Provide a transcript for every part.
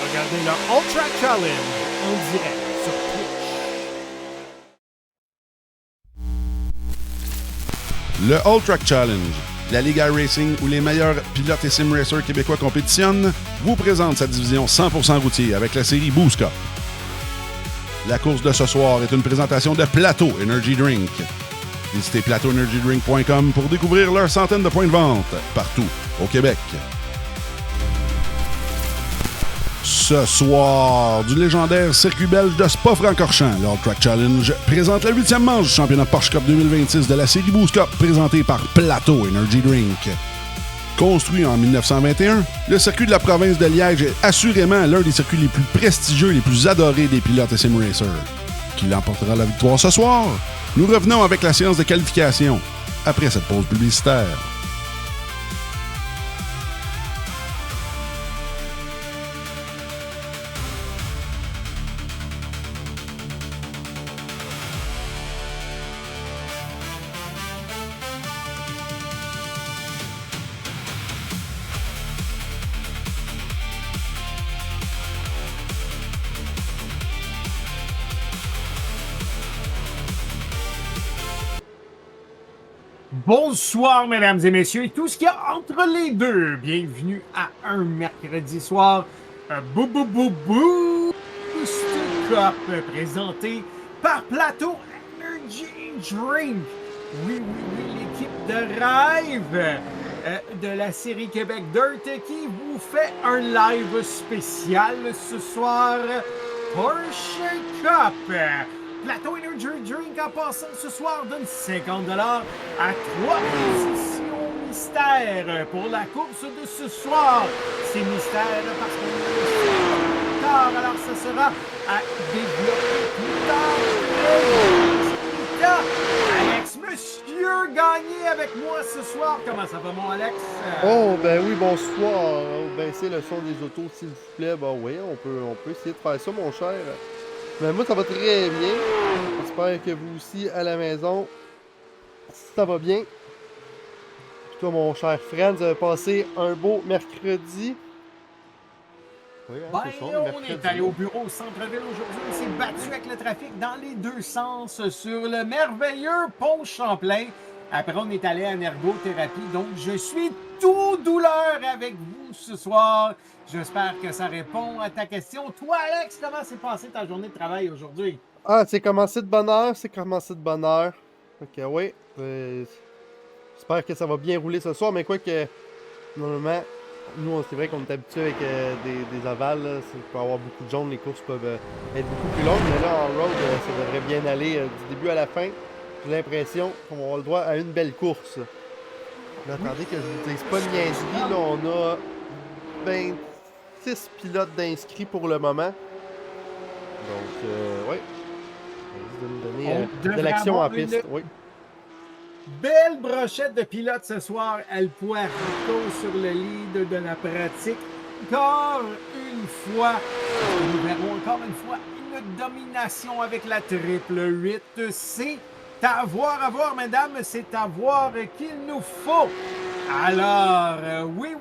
Regardez le Ultra Challenge en direct sur Twitch. Le Ultra Challenge, la Liga Racing où les meilleurs pilotes et sim racers québécois compétitionnent, vous présente sa division 100% routier avec la série Boost Cup. La course de ce soir est une présentation de Plateau Energy Drink. Visitez plateauenergydrink.com pour découvrir leurs centaines de points de vente partout au Québec. Ce soir, du légendaire circuit belge de Spa-Francorchamps, l'Ultra Challenge présente la 8e manche du championnat Porsche Cup 2026 de la série Boost Cup présentée par Plateau Energy Drink. Construit en 1921, le circuit de la province de Liège est assurément l'un des circuits les plus prestigieux et les plus adorés des pilotes et sim racers. Qui l'emportera la victoire ce soir? Nous revenons avec la séance de qualification après cette pause publicitaire. Bonsoir, mesdames et messieurs, et tout ce qu'il y a entre les deux. Bienvenue à un mercredi soir, Boost Cup, présenté par Plateau Energy Drink. Oui, l'équipe de rêve de la série Québec Dirt qui vous fait un live spécial ce soir, Porsche Cup. Plateau Energy Drink en passant ce soir donne 50$ à 3 positions mystères pour la course de ce soir. C'est mystère parce qu'on est tard, alors ça sera à développer plus tard. avec moi ce soir. Comment ça va, mon Alex? Oh, ben oui, bonsoir. Baissez le son des autos, s'il vous plaît. Ben oui, on peut essayer de faire ça, mon cher. Mais moi, ça va très bien. J'espère que vous aussi, à la maison, ça va bien. Puis toi, mon cher Franz, vous avez passé un beau mercredi. Oui, hein, c'est ça, le On mercredi. est allé au bureau au centre-ville aujourd'hui. On s'est battu avec le trafic dans les deux sens sur le merveilleux pont Champlain. Après, on est allé en ergothérapie. Donc, je suis tout douleur avec vous ce soir. J'espère que ça répond à ta question. Toi, Alex, comment s'est passée ta journée de travail aujourd'hui? Ah, c'est commencé de bonne heure, Ok, oui. J'espère que ça va bien rouler ce soir, mais quoi que, normalement, nous, c'est vrai qu'on est habitué avec des ovales, là, il peut y avoir beaucoup de jaunes, les courses peuvent être beaucoup plus longues, mais là, en road, ça devrait bien aller du début à la fin. J'ai l'impression qu'on va avoir le droit à une belle course. Là, attendez que je vous dise pas de niaiserie, là, on a 26 pilotes d'inscrits pour le moment. Donc, ouais. De nous donner de l'action en piste. Oui. Belle brochette de pilotes ce soir. El Puerto sur le lead de la pratique. Encore une fois, nous verrons encore une fois une domination avec la triple 8. C'est à voir, mesdames, c'est à voir qu'il nous faut. Alors, oui,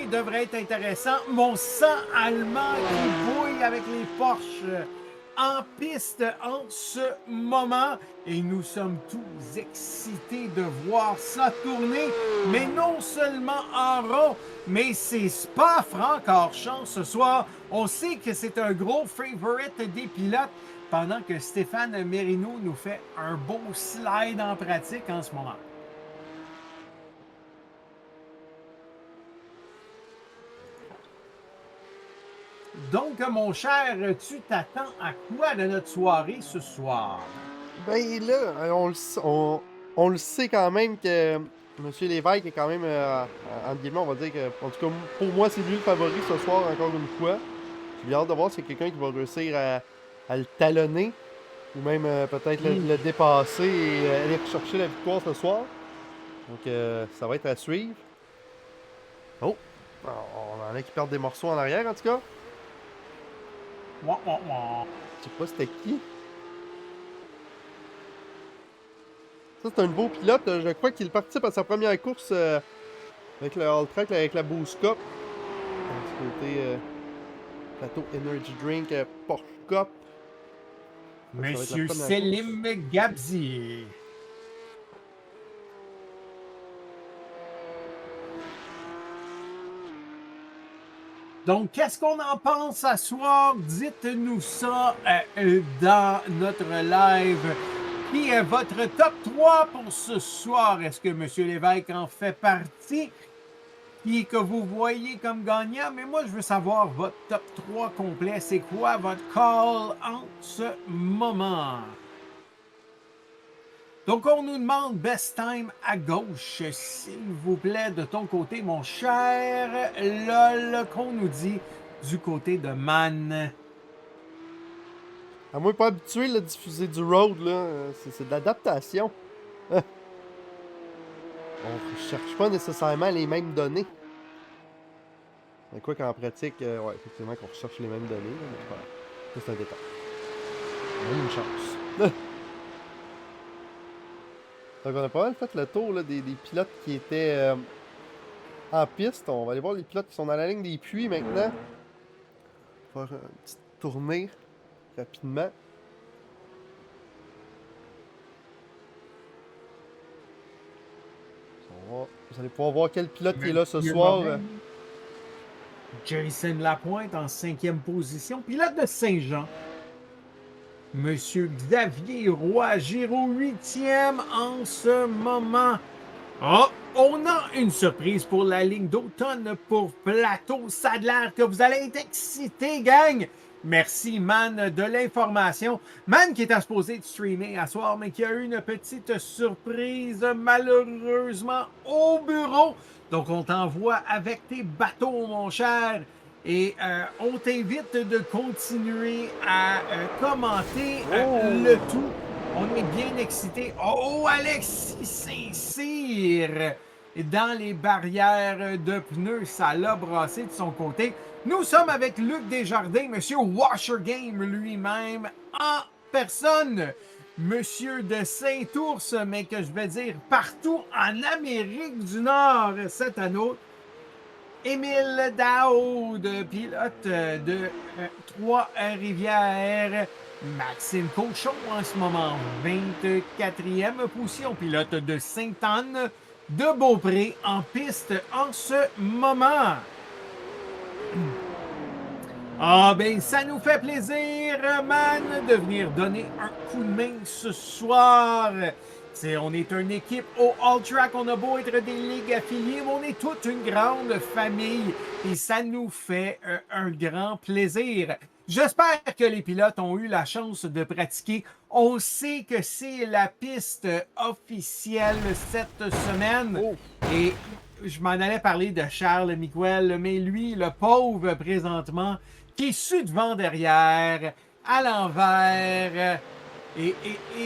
devrait être intéressant. Mon sang allemand qui bouille avec les Porsche en piste en ce moment et nous sommes tous excités de voir ça tourner, mais non seulement en rond, mais c'est Spa-Francorchamps ce soir. On sait que c'est un gros favorite des pilotes pendant que Stéphane Mérino nous fait un beau slide en pratique en ce moment. Donc, mon cher, tu t'attends à quoi de notre soirée ce soir? Ben là, on le sait quand même que M. Lévesque est quand même, entre guillemets, on va dire que, en tout cas, pour moi, c'est lui le favori ce soir, encore une fois. J'ai hâte de voir si c'est quelqu'un qui va réussir à le talonner, ou même peut-être le dépasser et aller chercher la victoire ce soir. Donc, ça va être à suivre. Oh! On en a qui perdent des morceaux en arrière, en tout cas. Je sais pas c'était qui. Ça, c'est un beau pilote. Je crois qu'il participe à sa première course avec le All Track, avec la Boost Cup. Du côté plateau Energy Drink Porsche Cup. Monsieur Selim Gabzi. Donc, qu'est-ce qu'on en pense à soir? Dites-nous ça dans notre live. Qui est votre top 3 pour ce soir? Est-ce que M. Lévesque en fait partie? Qui que vous voyez comme gagnant? Mais moi, je veux savoir votre top 3 complet. C'est quoi votre call en ce moment? Donc, on nous demande best time à gauche, s'il vous plaît, de ton côté, mon cher LOL, qu'on nous dit du côté de Man. À moi, pas habitué de diffuser du road, là. C'est de l'adaptation. On cherche pas nécessairement les mêmes données. Mais quoi qu'en pratique, ouais, effectivement, qu'on recherche les mêmes données, là, mais voilà. Ça, c'est un détail. On a une chance. Donc, on a pas mal fait le tour là, des pilotes qui étaient en piste. On va aller voir les pilotes qui sont dans la ligne des puits maintenant. On va faire une petite tournée rapidement. Vous allez pouvoir voir quel pilote qui est là ce soir. Jason Lapointe en 5e position. Pilote de Saint-Jean. Monsieur Xavier Roy, Giro 8e en ce moment. Oh, on a une surprise pour la ligne d'automne pour Plateau. Ça a l'air que vous allez être excités, gang. Merci, Man, de l'information. Man qui était supposé de streamer à soir, mais qui a eu une petite surprise, malheureusement, au bureau. Donc, on t'envoie avec tes bateaux, mon cher. Et on t'invite de continuer à commenter le tout On est bien excités. Oh, Alexis Saint-Cyr! Dans les barrières de pneus, ça l'a brassé de son côté. Nous sommes avec Luc Desjardins, Monsieur Washer Game lui-même, en personne. Monsieur de Saint-Ours, mais que je vais dire partout en Amérique du Nord cette année. Émile Daoud, pilote de Trois-Rivières. Maxime Cochon, en ce moment, 24e position, pilote de Sainte-Anne de Beaupré en piste en ce moment. Ah ben, ça nous fait plaisir, man, de venir donner un coup de main ce soir. On est une équipe au All Track, on a beau être des ligues affiliées, mais on est toute une grande famille et ça nous fait un grand plaisir. J'espère que les pilotes ont eu la chance de pratiquer. On sait que c'est la piste officielle cette semaine. Oh. Et je m'en allais parler de Charles Miguel, mais lui, le pauvre présentement, qui est su devant derrière, à l'envers. Et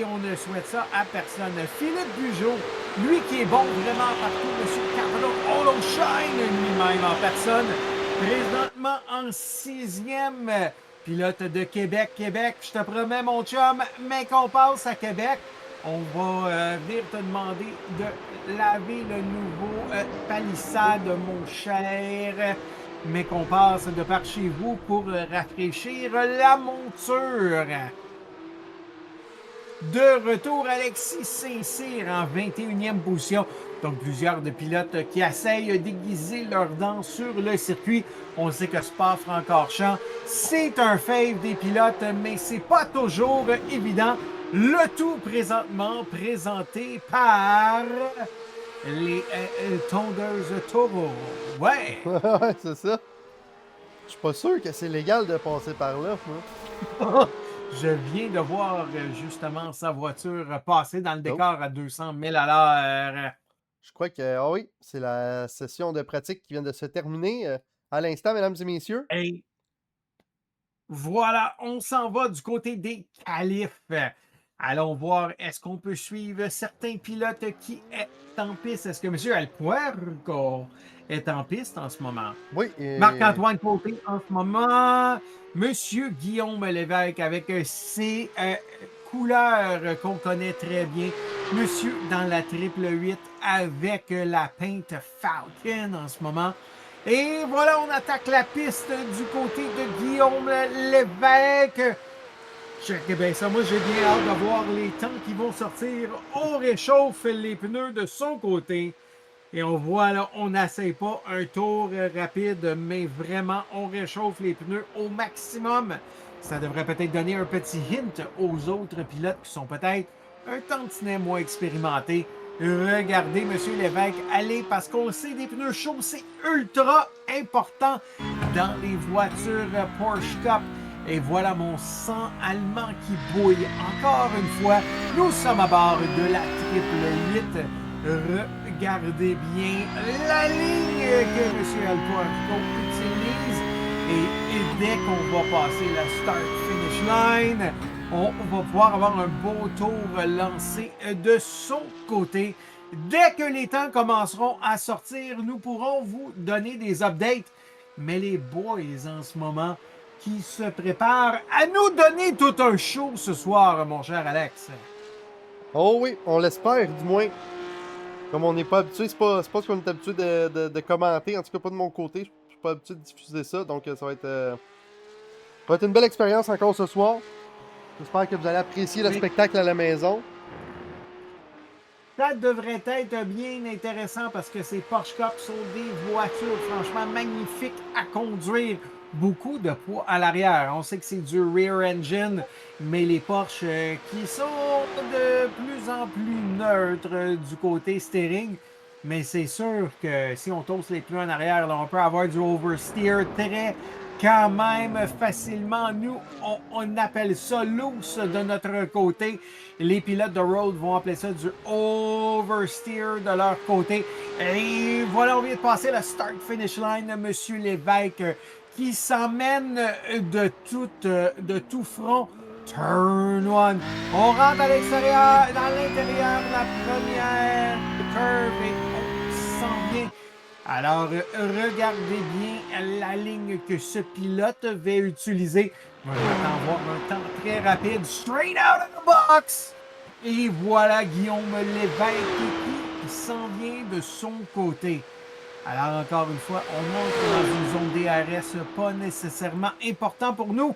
on ne souhaite ça à personne. Philippe Bugeaud, lui qui est bon vraiment partout, M. Carlo Holoshine lui-même en personne, présentement en 6e. Pilote de Québec. Je te promets, mon chum, mais qu'on passe à Québec, on va venir te demander de laver le nouveau palissade, mon cher, mais qu'on passe de par chez vous pour rafraîchir la monture. De retour, Alexis Saint-Cyr en 21e position. Donc, plusieurs de pilotes qui essayent d'aiguiser leurs dents sur le circuit. On sait que Spa-Francorchamps, c'est un fave des pilotes, mais c'est pas toujours évident. Le tout présentement présenté par les Tondeuses Taureau. Ouais! Ouais, c'est ça. Je suis pas sûr que c'est légal de passer par là, moi. Je viens de voir justement sa voiture passer dans le décor à 200 000 à l'heure. Je crois que, ah oui, c'est la session de pratique qui vient de se terminer à l'instant, mesdames et messieurs. Et voilà, on s'en va du côté des qualifs. Allons voir, est-ce qu'on peut suivre certains pilotes qui est en piste? Est-ce que M. Alpuerco est en piste en ce moment? Oui. Marc-Antoine Côté en ce moment. Monsieur Guillaume Lévesque avec ses couleurs qu'on connaît très bien. Monsieur dans la 888 avec la peinte Falcon en ce moment. Et voilà, on attaque la piste du côté de Guillaume Lévesque. Checkez bien ça, moi j'ai bien hâte de voir les temps qui vont sortir. On réchauffe les pneus de son côté. Et on voit là, on n'essaye pas un tour rapide, mais vraiment, on réchauffe les pneus au maximum. Ça devrait peut-être donner un petit hint aux autres pilotes qui sont peut-être un tantinet moins expérimentés. Regardez, M. Lévesque, allez, parce qu'on sait des pneus chauds, c'est ultra important dans les voitures Porsche Cup. Et voilà mon sang allemand qui bouille. Encore une fois, nous sommes à bord de la 888. Regardez bien la ligne que M. Alpuerco utilise. Et dès qu'on va passer la start-finish line, on va pouvoir avoir un beau tour lancé de son côté. Dès que les temps commenceront à sortir, nous pourrons vous donner des updates. Mais les boys en ce moment qui se préparent à nous donner tout un show ce soir, mon cher Alex. Oh oui, on l'espère, du moins. Comme on n'est pas habitué, c'est pas ce qu'on est habitué de commenter, en tout cas pas de mon côté. Je suis pas habitué de diffuser ça, donc ça va être une belle expérience encore ce soir. J'espère que vous allez apprécier le spectacle à la maison. Ça devrait être bien intéressant parce que ces Porsche Cup sont des voitures franchement magnifiques à conduire. Beaucoup de poids à l'arrière. On sait que c'est du rear engine, mais les Porsche qui sont de plus en plus neutres du côté steering. Mais c'est sûr que si on tosse les pneus en arrière, là, on peut avoir du oversteer très quand même facilement. Nous, on appelle ça loose de notre côté. Les pilotes de road vont appeler ça du oversteer de leur côté. Et voilà, on vient de passer la start-finish line. Monsieur Lévesque qui s'emmène de tout front Turn 1. On rentre à l'extérieur, dans l'intérieur de la première curve et on s'en vient. Alors, regardez bien la ligne que ce pilote va utiliser. On va avoir un temps très rapide. Straight out of the box! Et voilà Guillaume Lévesque qui s'en vient de son côté. Alors, encore une fois, on monte dans une zone DRS pas nécessairement important pour nous.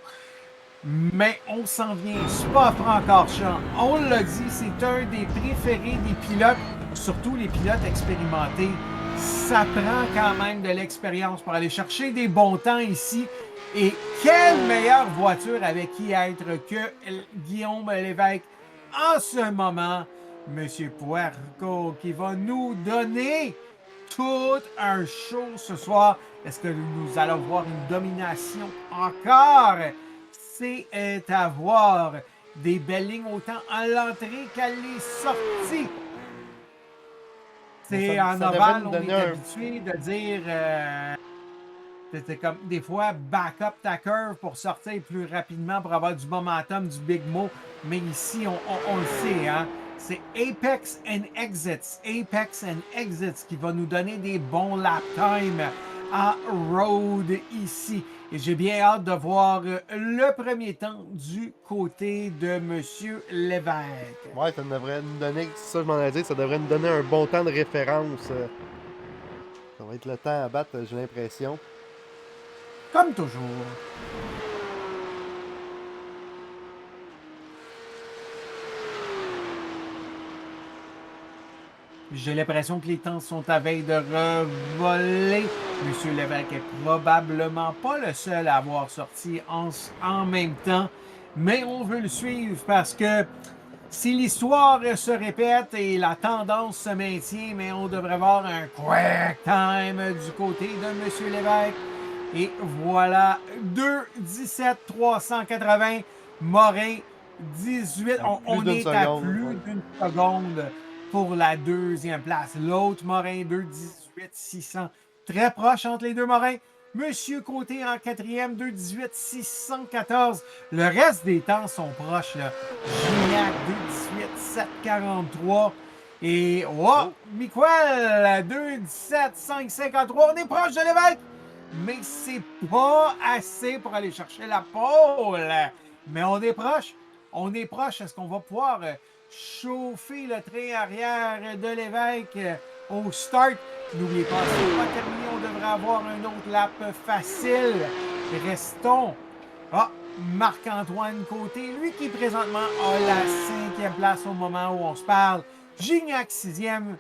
Mais on s'en vient. Spa-Francorchamps, on l'a dit, c'est un des préférés des pilotes, surtout les pilotes expérimentés. Ça prend quand même de l'expérience pour aller chercher des bons temps ici. Et quelle meilleure voiture avec qui être que Guillaume Lévesque en ce moment, Monsieur Puerco, qui va nous donner tout un show ce soir. Est-ce que nous allons voir une domination encore? C'est à voir. Des belles lignes autant à l'entrée qu'à les sorties. C'est en ovale, on est habitué de dire c'était comme des fois back up ta curve pour sortir plus rapidement pour avoir du momentum, du big mo. Mais ici, on le sait, hein? C'est Apex and Exits. Apex and Exits qui va nous donner des bons lap time en road ici. Et j'ai bien hâte de voir le premier temps du côté de Monsieur Lévesque. Ouais, ça devrait nous donner, ça je m'en ai dit, ça devrait nous donner un bon temps de référence. Ça va être le temps à battre, j'ai l'impression. Comme toujours. J'ai l'impression que les temps sont à veille de revoler. Monsieur Lévesque est probablement pas le seul à avoir sorti en même temps, mais on veut le suivre parce que si l'histoire se répète et la tendance se maintient, mais on devrait avoir un quick time du côté de Monsieur Lévesque. Et voilà, 2:17,380. Morin, 18. On est à plus d'une seconde pour la deuxième place. L'autre Morin, 2:18,600. Très proche entre les deux Morins. Monsieur Côté en quatrième, 2:18,614. Le reste des temps sont proches, là. Gignac, 2:18,743. Et, Miquel, 2:17,553. On est proche de Lévesque, mais c'est pas assez pour aller chercher la pole. Mais on est proche. On est proche. Est-ce qu'on va pouvoir chauffer le train arrière de Lévesque au start? N'oubliez pas, c'est pas terminé. On devrait avoir un autre lap facile. Restons. Marc-Antoine Côté, lui qui présentement a la 5e place au moment où on se parle. Gignac 6e.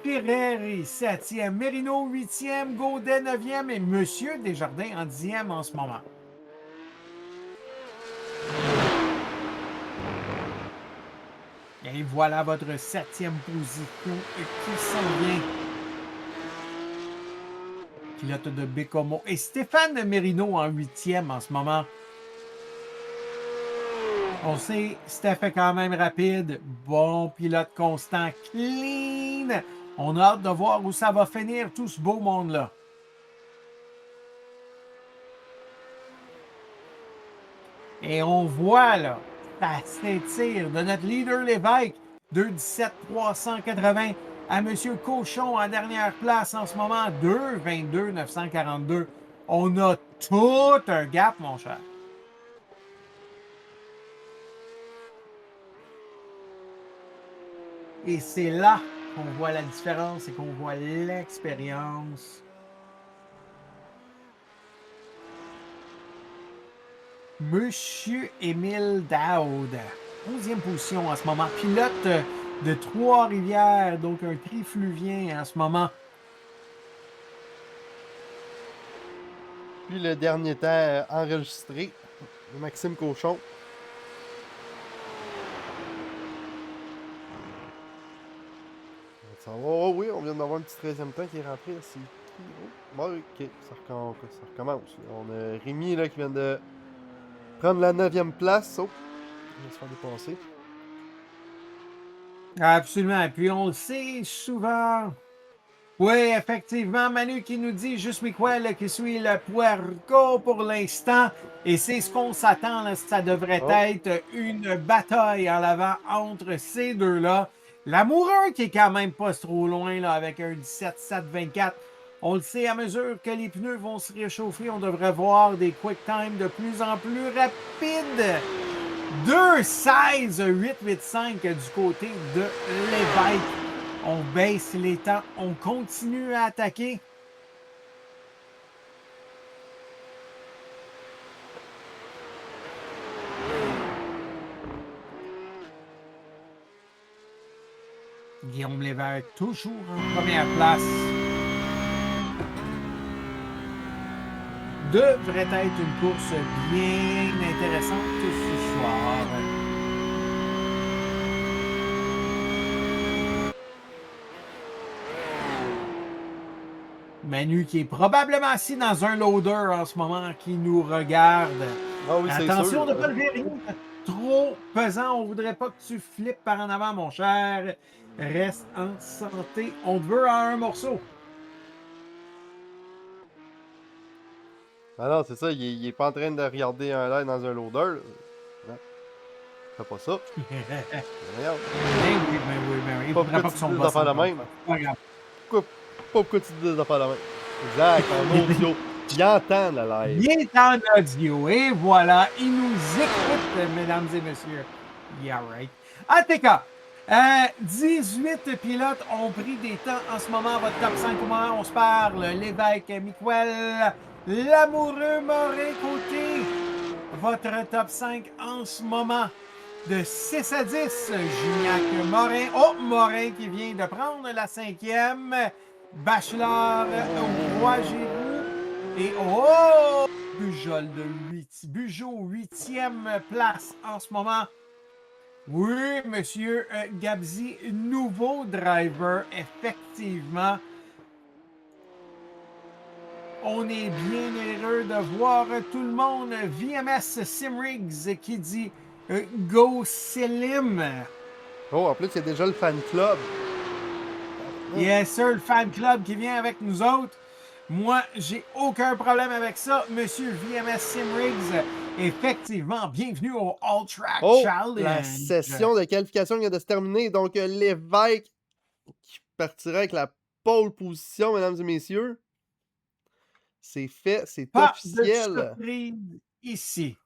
Pireri 7e. Merino 8e. Gaudet 9e. Et Monsieur Desjardins en 10e en ce moment. Et voilà votre 7e position qui s'en vient. Pilote de Bécomo. Et Stéphane Merino en 8e en ce moment. On sait, Steph est quand même rapide. Bon pilote constant. Clean. On a hâte de voir où ça va finir, tout ce beau monde-là. Et on voit, là, ça s'étire de notre leader Lévesque, 2:17,380 à M. Cochon en dernière place en ce moment, 2:22,942. On a tout un gap, mon cher. Et c'est là qu'on voit la différence et qu'on voit l'expérience. Monsieur Émile Daoud, 11e position en ce moment. Pilote de Trois-Rivières, donc un trifluvien en ce moment. Puis le dernier temps enregistré de Maxime Cochon. Oh oui, on vient d'avoir un petit 13e temps qui est rentré. C'est qui? Bon, ok, ça recommence. On a Rémi là, qui vient de prendre la 9e place. Oh, il va se faire dépasser. Absolument. Et puis on le sait souvent, Oui, effectivement, Manu qui nous dit « Je suis quoi, là, qui suis le puerco pour l'instant ». Et c'est ce qu'on s'attend, là, ça devrait être une bataille en l'avant entre ces deux-là. L'amoureux qui est quand même pas trop loin là, avec un 17-7-24. On le sait, à mesure que les pneus vont se réchauffer, on devrait voir des quick times de plus en plus rapides. 2-16-8-8-5 du côté de Lévesque. On baisse les temps, on continue à attaquer. Guillaume Lévesque, toujours en première place. Devrait être une course bien intéressante ce soir. Manu qui est probablement assis dans un loader en ce moment qui nous regarde. Ah oui, c'est Attention sûr. de ne pas lever rien trop pesant. On voudrait pas que tu flippes par en avant, mon cher. Reste en santé. On te veut à un morceau. Ah non, c'est ça, il est pas en train de regarder un live dans un loader. Non. Fais pas ça. Regarde. Ben oui, ben oui, ben oui. Il Pas faudrait pourquoi que tu son dis des boss affaires de l'entende même. pas. Pas grave. Pourquoi tu dis des affaires de même? Exact, en audio. Il entend le live. Il est en audio. Et voilà, il nous écoute, mesdames et messieurs. Yeah, right. En tout cas, 18 pilotes ont pris des temps en ce moment. Votre top 5 au moment, on se parle. Lévesque, Miquel, Lamoureux, Morin, côté. Votre top 5 en ce moment. De 6 à 10, Gignac, Morin. Oh, Morin qui vient de prendre la 5e. Bachelard, Roy Giroux. Et oh, Bugeaud, 8e place en ce moment. Oui, monsieur Gabzi, nouveau driver, effectivement. On est bien heureux de voir tout le monde. VMS Simrigs qui dit Go Selim. Oh, en plus, il y a déjà le fan club. Yes, sir, le fan club qui vient avec nous autres. Moi, j'ai aucun problème avec ça. Monsieur VMS Simrigs, effectivement, bienvenue au All Track Challenge. La session de qualification vient de se terminer. Donc, Lévesque qui partira avec la pole position, mesdames et messieurs. C'est fait, c'est Pas officiel. de surprise ici.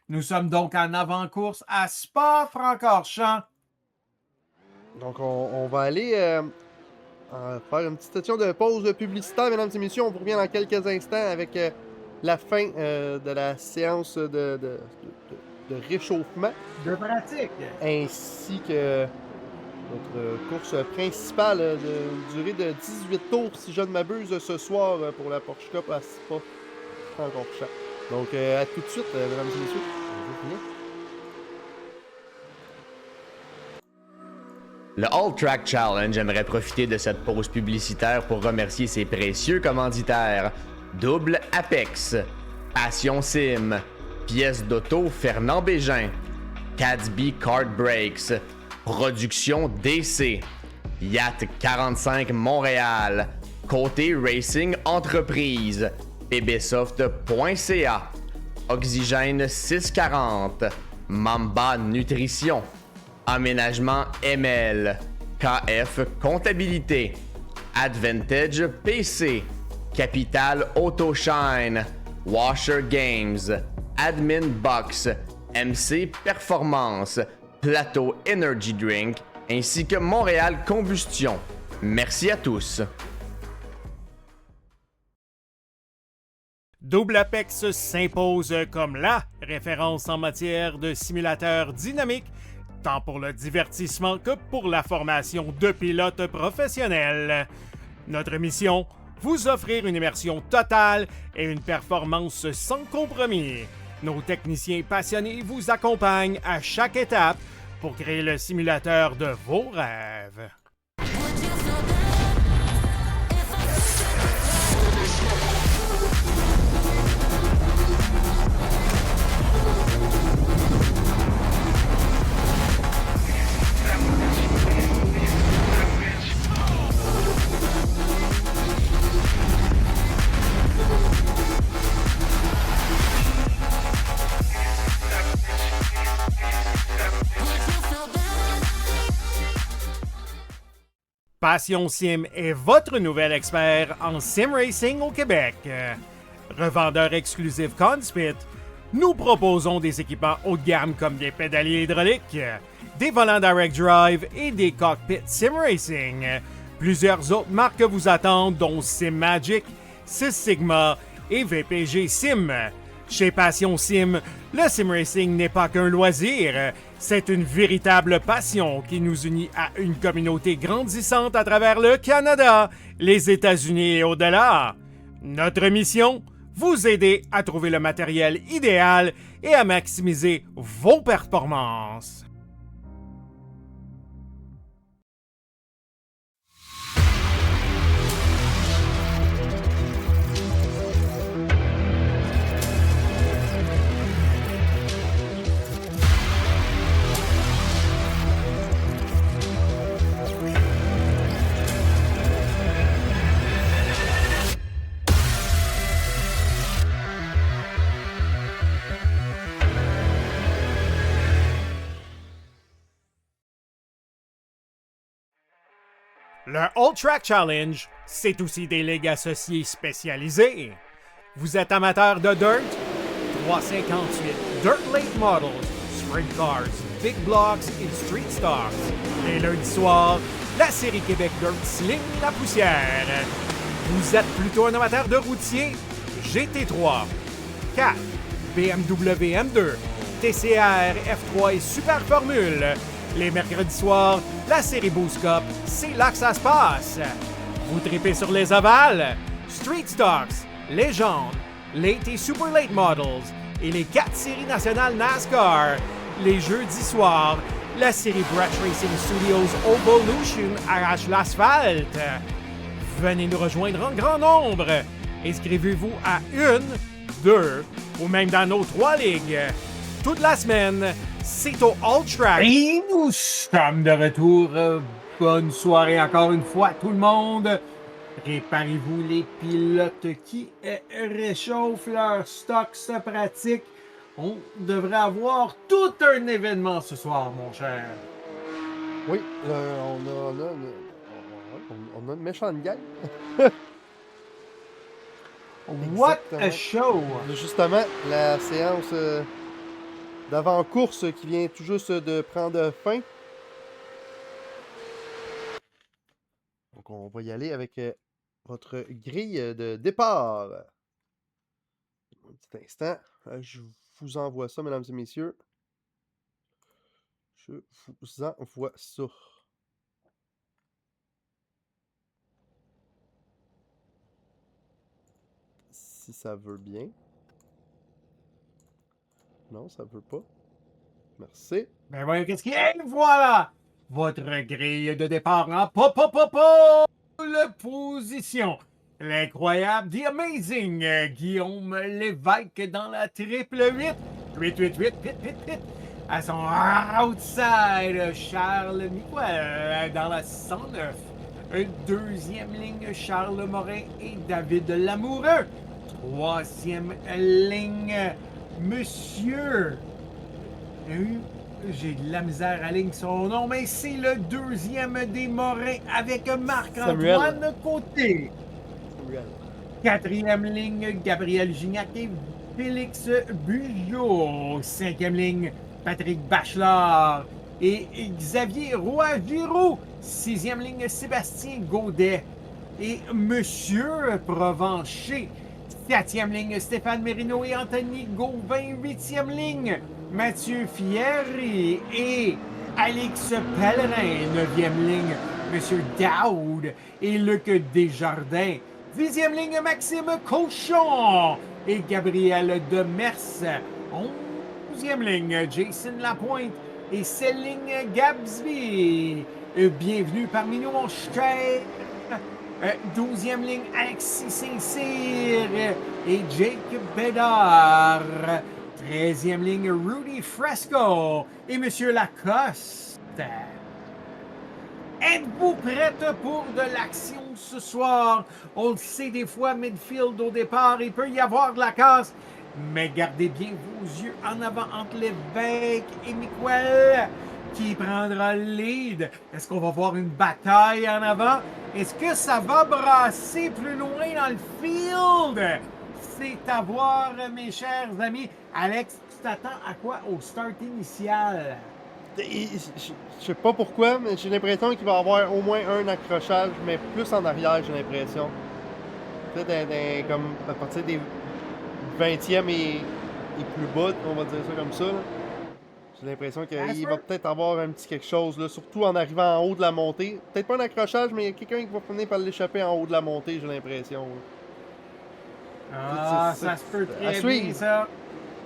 Nous sommes donc en avant-course à Spa-Francorchamps. Donc, on va aller faire une petite session de pause publicitaire, mesdames et messieurs. On vous revient dans quelques instants avec la fin de la séance de réchauffement. De pratique. Ainsi que notre course principale de durée de 18 tours, si je ne m'abuse, ce soir pour la Porsche Cup à Spa-Francorchamps. Donc, à tout de suite, mesdames et messieurs. Le All Track Challenge aimerait profiter de cette pause publicitaire pour remercier ses précieux commanditaires. Double Apex, Passion Sim, Pièces d'auto Fernand Bégin, Cadsby Kart Brakes, Production DC, Yacht 45 Montréal, Côté Racing Entreprise, pbsoft.ca, Oxygène 640, Mamba Nutrition, Aménagement ML, KF Comptabilité, Advantage PC, Capital Autoshine, Washer Games, Admin Box, MC Performance, Plateau Energy Drink, ainsi que Montréal Combustion. Merci à tous. Double Apex s'impose comme la référence en matière de simulateurs dynamiques, tant pour le divertissement que pour la formation de pilotes professionnels. Notre mission, vous offrir une immersion totale et une performance sans compromis. Nos techniciens passionnés vous accompagnent à chaque étape pour créer le simulateur de vos rêves. Passion Sim est votre nouvel expert en sim racing au Québec. Revendeur exclusif Conspit, nous proposons des équipements haut de gamme comme des pédaliers hydrauliques, des volants direct drive et des cockpits sim racing. Plusieurs autres marques vous attendent, dont Sim Magic, Sys Sigma et VPG Sim. Chez Passion Sim, le sim racing n'est pas qu'un loisir, c'est une véritable passion qui nous unit à une communauté grandissante à travers le Canada, les États-Unis et au-delà. Notre mission, vous aider à trouver le matériel idéal et à maximiser vos performances. Le All Track Challenge, c'est aussi des ligues associées spécialisées. Vous êtes amateur de dirt? 358 Dirt Late Models, Sprint Cars, Big Blocks et Street Stars. Les lundis soirs, la série Québec Dirt sling la poussière. Vous êtes plutôt un amateur de routier? GT3, 4, BMW M2, TCR, F3 et Super Formule. Les mercredis soirs, la série Boost Cup, c'est là que ça se passe. Vous tripez sur les ovales, Street Stocks, Légende, Late et Super Late Models et les 4 séries nationales NASCAR. Les jeudis soirs, la série Brett Racing Studios Evolution arrache l'asphalte. Venez nous rejoindre en grand nombre. Inscrivez-vous à 1, 2 ou même dans nos 3 ligues. Toute la semaine, c'est au All Track. Et nous sommes de retour. Bonne soirée encore une fois, tout le monde. Préparez-vous les pilotes qui réchauffent leur stock, se pratique. On devrait avoir tout un événement ce soir, mon cher. Oui, on a une méchante gang. What a Exactement. show! Justement, la séance d'avant-course qui vient tout juste de prendre fin. Donc, on va y aller avec votre grille de départ. Un petit instant. Je vous envoie ça, mesdames et messieurs. Je vous envoie ça. Si ça veut bien. Non, ça veut pas. Merci. Ben voyons qu'est-ce qu'il y a. Et voilà! Votre grille de départ en le position. L'incroyable, The Amazing Guillaume Lévesque dans la triple 8. À son outside, Charles Miquel dans la 109. Deuxième ligne, Charles Morin et David Lamoureux. Troisième ligne, Monsieur. J'ai de la misère à ligne son nom, mais c'est le deuxième des Morins avec Marc-Antoine Côté. Samuel. Quatrième ligne, Gabriel Gignac et Félix Bugeaud. Cinquième ligne, Patrick Bachelard et Xavier Roy-Giroux. Sixième ligne, Sébastien Gaudet et Monsieur Provencher. Septième ligne, Stéphane Mérino et Anthony Gauvin. Huitième ligne, Mathieu Fierry et Alix Pellerin. Neuvième ligne, Monsieur Daoud et Luc Desjardins. Dixième ligne, Maxime Cochon et Gabriel Demers. Onzième ligne, Jason Lapointe et Céline Gabsby. Bienvenue parmi nous, mon cher. 12e ligne, Alexis Saint-Cyr et Jake Bédard. 13e ligne, Rudy Fresco et Monsieur Lacoste. Êtes-vous prête pour de l'action ce soir? On le sait, des fois, midfield au départ, il peut y avoir de la casse. Mais gardez bien vos yeux en avant entre Lévesque et Miquel. Qui prendra le lead? Est-ce qu'on va voir une bataille en avant? Est-ce que ça va brasser plus loin dans le field? C'est à voir, mes chers amis. Alex, tu t'attends à quoi au start initial? Je sais pas pourquoi, mais j'ai l'impression qu'il va y avoir au moins un accrochage, mais plus en arrière, j'ai l'impression. Peut-être comme à partir des 20e et plus bas, on va dire ça comme ça. Là. J'ai l'impression qu'il va peut-être avoir un petit quelque chose, là, surtout en arrivant en haut de la montée. Peut-être pas un accrochage, mais il y a quelqu'un qui va finir par l'échapper en haut de la montée, j'ai l'impression. Ah, ça se peut très bien, ça.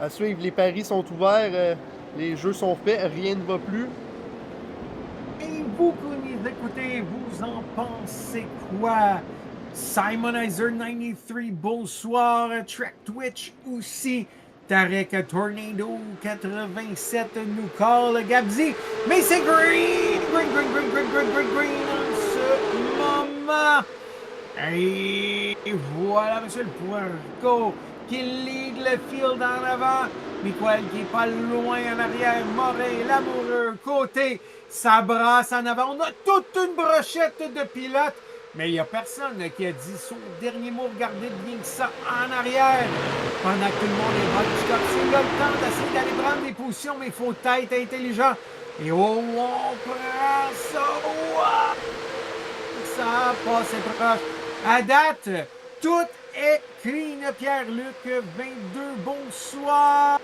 À suivre, les paris sont ouverts, les jeux sont faits, rien ne va plus. Et vous qui nous écoutez, vous en pensez quoi? Simonizer 93, bonsoir. Track Twitch aussi. Tarek Tornado 87 nous call Gabzi. Mais c'est green en ce moment. Et voilà, monsieur le Puerco qui lead le field en avant. Miguel qui est pas loin en arrière. Moret, l'amoureux, côté. Ça brasse en avant. On a toute une brochette de pilotes. Mais il n'y a personne qui a dit son dernier mot. Regardez bien que ça en arrière. Pendant que tout le monde est bon. C'est là le temps d'essayer d'aller prendre des positions, mais il faut être intelligent. Et oh, on prend ça. Wow! Ça a passé proche. À date, tout est clean. Pierre-Luc, 22, bonsoir.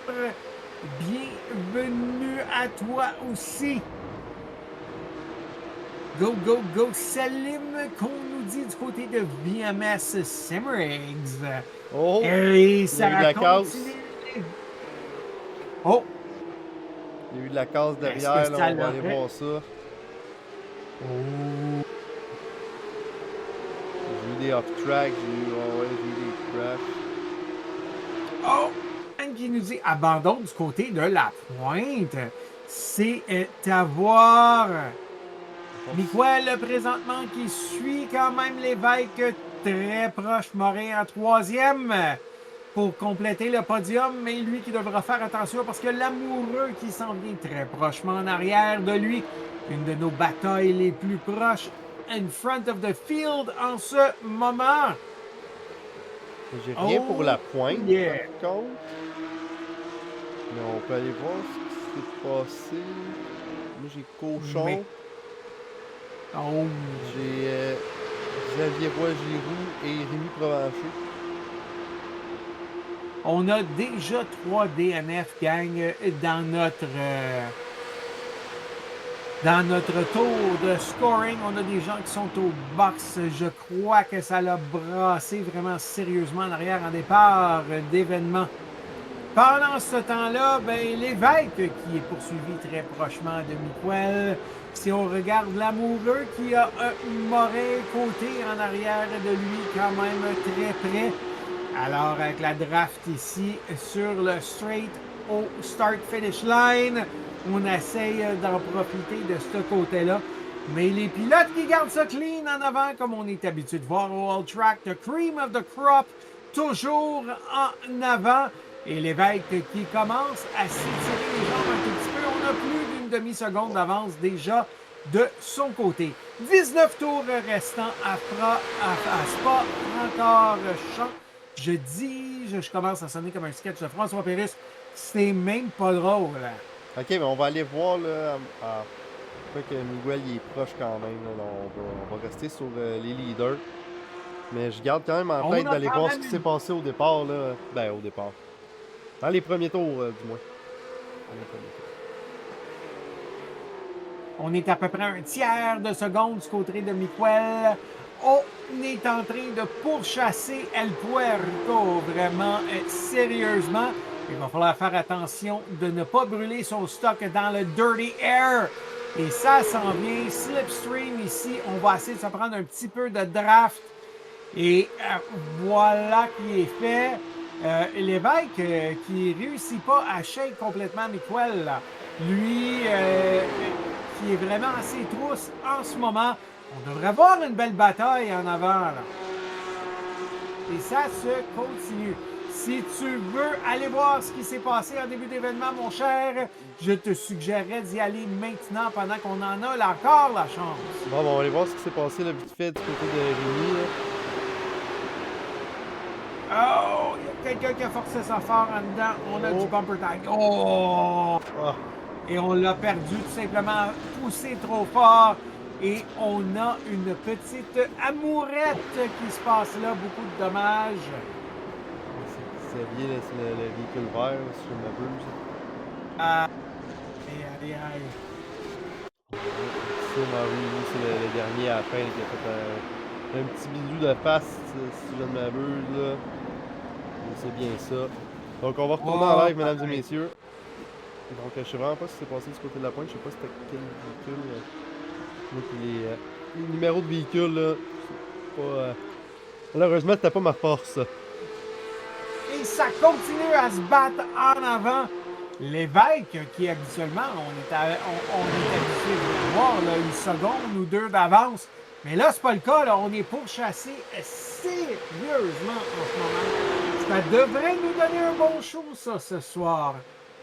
Bienvenue à toi aussi. Go, go, go, Salim, qu'on nous dit du côté de VMS Simrigs. Oh! Et ça il y a eu de la casse. continue. Oh! Il y a eu de la casse Est-ce derrière, que là, ça on va aller l'aurait? voir ça. Oh! J'ai eu des off-track, j'ai eu des crashs. Oh! Anne qui nous dit abandon du côté de la pointe. C'est à voir. Miguel, présentement, qui suit quand même l'évêque très proche. Moret en troisième pour compléter le podium. Mais lui qui devra faire attention parce que l'amoureux qui s'en vient très prochement en arrière de lui. Une de nos batailles les plus proches. In front of the field en ce moment. J'ai rien pour la pointe, yeah. par contre. Mais on peut aller voir ce qui s'est passé. Moi, j'ai Cochon. Mais... Oh! J'ai Xavier Roy-Giroux et Rémi Provencher. On a déjà 3 DNF, gang, dans notre tour de scoring. On a des gens qui sont au box. Je crois que ça l'a brassé vraiment sérieusement en arrière en départ d'événements. Pendant ce temps-là, ben, l'évêque qui est poursuivi très prochement de Miguel. Si on regarde l'amoureux qui a un Moret côté en arrière de lui quand même très près. Alors avec la draft ici sur le straight au start-finish line, on essaye d'en profiter de ce côté-là. Mais les pilotes qui gardent ça clean en avant comme on est habitué de voir au All Track, the cream of the crop, toujours en avant. Et l'évêque qui commence à s'étirer les jambes un tout petit peu. On a plus d'une demi-seconde d'avance déjà de son côté. 19 tours restants à Spa, encore champ. Je commence à sonner comme un sketch de François Pérusse. C'est même pas drôle. Ok, mais on va aller voir là. Je crois que Miguel il est proche quand même. Là, on va rester sur les leaders. Mais je garde quand même en tête d'aller voir ce qui s'est passé au départ. Là. Ben, au départ. Dans les premiers tours, du moins. On est à peu près un tiers de seconde du côté de Miguel. On est en train de pourchasser El Puerco vraiment sérieusement. Il va falloir faire attention de ne pas brûler son stock dans le Dirty Air. Et ça s'en vient. Slipstream ici. On va essayer de se prendre un petit peu de draft. Et voilà qui est fait. L'évêque qui réussit pas à shake complètement Miguel. Lui qui est vraiment assez trousse en ce moment. On devrait avoir une belle bataille en avant. Là. Et ça se continue. Si tu veux aller voir ce qui s'est passé en début d'événement, mon cher, je te suggérerais d'y aller maintenant pendant qu'on en a là, encore la chance. Bon, on va aller voir ce qui s'est passé là, vite fait du côté de Rémi. Là. Oh, il y a quelqu'un qui a forcé sa fort en dedans. On a du bumper tag. Oh! Ah, Et on l'a perdu tout simplement, poussé trop fort. Et on a une petite amourette qui se passe là, beaucoup de dommages. c'est lié, là, c'est le véhicule vert, là, si je ne m'abuse. Aïe. C'est Marie, lui, c'est le dernier à la fin là, qui a fait un petit bisou de face, si je ne m'abuse. Là. C'est bien ça. Donc on va retourner en live, mesdames et messieurs. Donc je sais vraiment pas ce qui s'est passé du côté de la pointe. Je sais pas c'était quel véhicule. Donc les numéros de véhicules, là, c'est pas, malheureusement, c'était pas ma force. Et ça continue à se battre en avant. L'évêque, qui habituellement, on est habitué de voir là, une seconde ou deux d'avance. Mais là, c'est pas le cas. Là. On est pourchassé sérieusement en ce moment. Ça devrait nous donner un bon show, ça, ce soir.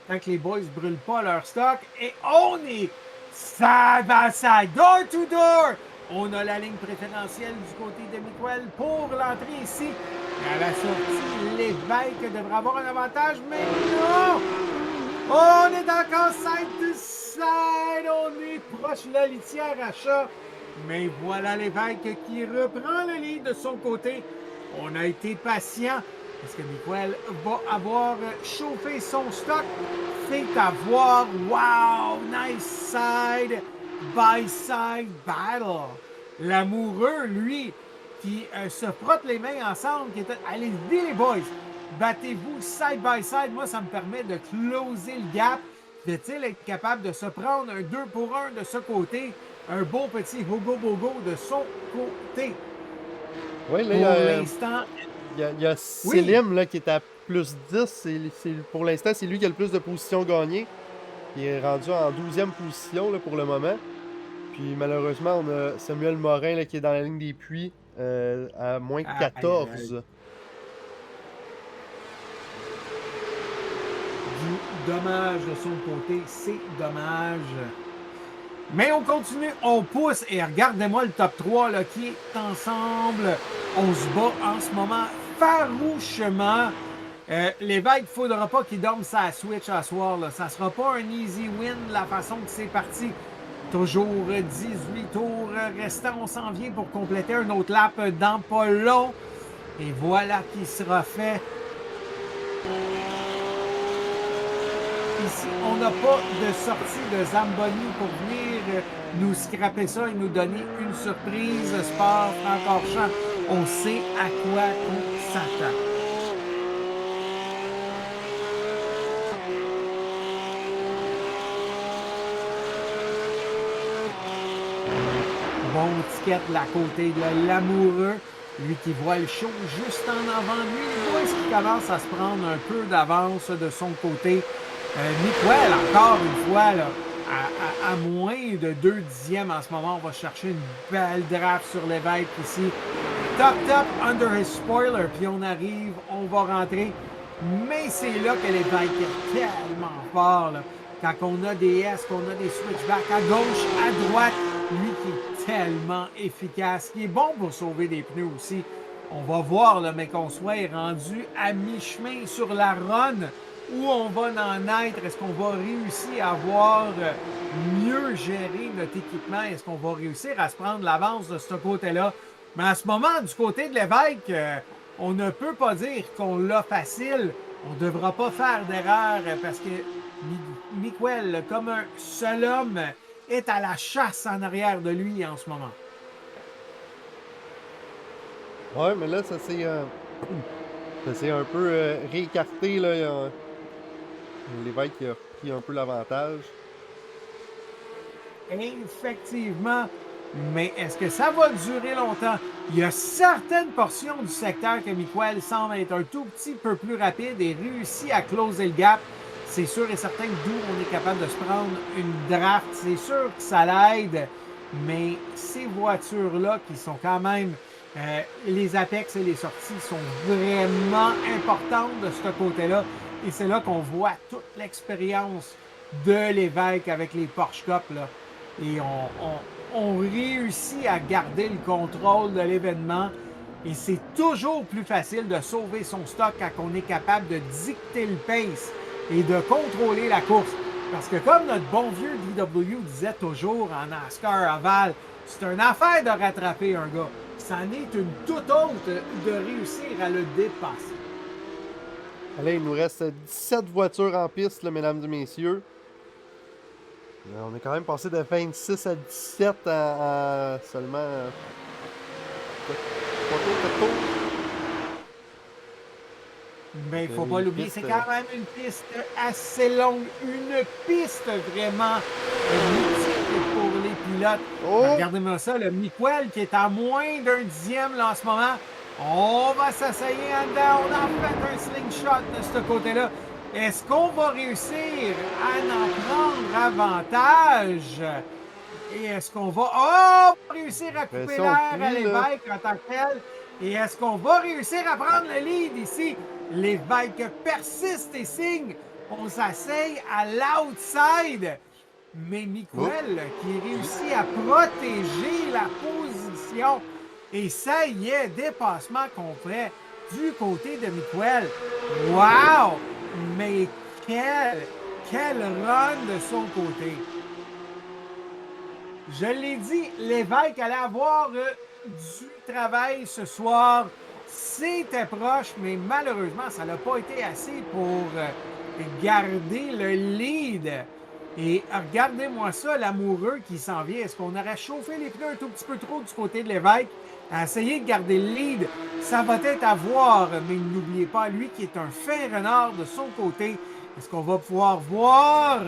Tant que les boys brûlent pas leur stock. Et on est side by side, door to door. On a la ligne préférentielle du côté de Miguel pour l'entrée ici. Et à la sortie, l'évêque devrait avoir un avantage, mais non! On est encore side to side. On est proche de la litière à chat. Mais voilà l'évêque qui reprend le lead de son côté. On a été patient. Est-ce que Miguel va avoir chauffé son stock? C'est à voir. Wow! Nice side by side battle. L'amoureux, lui, qui se frotte les mains ensemble, qui est... Allez, les boys! Battez-vous side by side. Moi, ça me permet de closer le gap. De-t-il être capable de se prendre un 2 pour 1 de ce côté? Un bon petit hogo-bogo de son côté. Oui, là, pour l'instant... Il y a Selim là, qui est à plus 10. Pour l'instant, c'est lui qui a le plus de positions gagnées. Il est rendu en 12e position là, pour le moment. Puis malheureusement, on a Samuel Morin là, qui est dans la ligne des puits à moins 14. Du dommage de son côté, c'est dommage. Mais on continue, on pousse et regardez-moi le top 3 là, qui est ensemble. On se bat en ce moment farouchement. L'évêque, il ne faudra pas qu'il dorme sa Switch à soir. Là. Ça ne sera pas un easy win de la façon que c'est parti. Toujours 18 tours restants. On s'en vient pour compléter un autre lap dans pas long. Et voilà qui sera fait. Ici, on n'a pas de sortie de Zamboni pour venir nous scraper ça et nous donner une surprise. Sport Francorchamps, on sait à quoi on s'attend. Bon ticket de la côté de l'amoureux. Lui qui voit le show juste en avant de lui. Il voit ce qui commence à se prendre un peu d'avance de son côté. Miguel, encore une fois, là, à moins de 2 dixièmes en ce moment, on va chercher une belle draft sur l'évêque ici. Top under his spoiler, puis on arrive, on va rentrer. Mais c'est là que l'évêque est tellement fort. Là. Quand on a des S, qu'on a des switchbacks à gauche, à droite, lui qui est tellement efficace, qui est bon pour sauver des pneus aussi. On va voir, là, mais qu'on soit rendu à mi-chemin sur la run. Où on va en être? Est-ce qu'on va réussir à avoir mieux géré notre équipement? Est-ce qu'on va réussir à se prendre l'avance de ce côté-là? Mais à ce moment, du côté de l'évêque, on ne peut pas dire qu'on l'a facile. On ne devra pas faire d'erreur parce que Miguel, comme un seul homme, est à la chasse en arrière de lui en ce moment. Ouais, mais là, ça s'est un peu réécarté. Là. L'évêque qui a pris un peu l'avantage. Effectivement. Mais est-ce que ça va durer longtemps? Il y a certaines portions du secteur que Miguel semble être un tout petit peu plus rapide et réussit à closer le gap. C'est sûr et certain d'où on est capable de se prendre une draft. C'est sûr que ça l'aide. Mais ces voitures-là qui sont quand même Les apex et les sorties sont vraiment importantes de ce côté-là. Et c'est là qu'on voit toute l'expérience de l'évêque avec les Porsche Cup. Là. Et on réussit à garder le contrôle de l'événement. Et c'est toujours plus facile de sauver son stock quand on est capable de dicter le pace et de contrôler la course. Parce que comme notre bon vieux DW disait toujours en NASCAR Aval, c'est une affaire de rattraper un gars. C'en est une toute autre de réussir à le dépasser. Allez, il nous reste 17 voitures en piste, là, mesdames et messieurs. On est quand même passé de 26 à 17 en seulement... 3 tours, 4 tours. Mais il ne faut pas l'oublier, c'est quand même une piste assez longue. Une piste vraiment mythique pour les pilotes. Oh! Regardez-moi ça, le Miguel qui est à moins d'un dixième là, en ce moment. On va s'asseyer en dedans. On a fait un slingshot de ce côté-là. Est-ce qu'on va réussir à en prendre avantage? Et est-ce qu'on va réussir à couper Pression l'air de à pluie, l'évêque en tant que tel? Et est-ce qu'on va réussir à prendre le lead ici? L'évêque persiste et signe. On s'asseye à l'outside. Mais Miguel qui réussit à protéger la position. Et ça y est, dépassement complet du côté de Miguel. Wow! Mais quel run de son côté. Je l'ai dit, l'évêque allait avoir du travail ce soir. C'était proche, mais malheureusement, ça n'a pas été assez pour garder le lead. Et regardez-moi ça, l'amoureux qui s'en vient. Est-ce qu'on aurait chauffé les pneus un tout petit peu trop du côté de l'évêque à essayer de garder le lead? Ça va être à voir, mais n'oubliez pas, lui qui est un fin renard de son côté, est-ce qu'on va pouvoir voir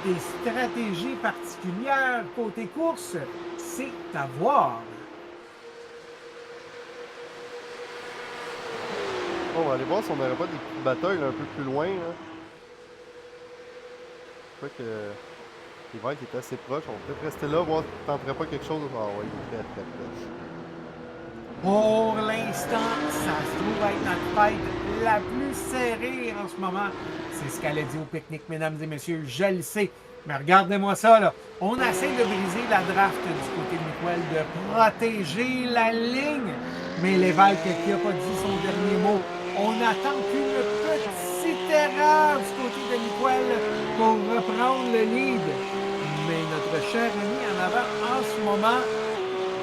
des stratégies particulières côté course? C'est à voir. On va aller voir si on n'aurait pas des petites batailles là, un peu plus loin. Là. Je crois que l'évêque est assez proche. On peut peut-être rester là, voir si on tenterait pas quelque chose. Ah ouais, il est très très proche. Pour l'instant, ça se trouve être notre fight la plus serrée en ce moment. C'est ce qu'elle a dit au pique-nique, mesdames et messieurs, je le sais. Mais regardez-moi ça, là. On essaie de briser la draft du côté de Miguel, de protéger la ligne. Mais l'évêque qui n'a pas dit son dernier mot, on attend qu'une petite erreur du côté de Miguel pour reprendre le lead. Mais notre cher ami en avant, en ce moment,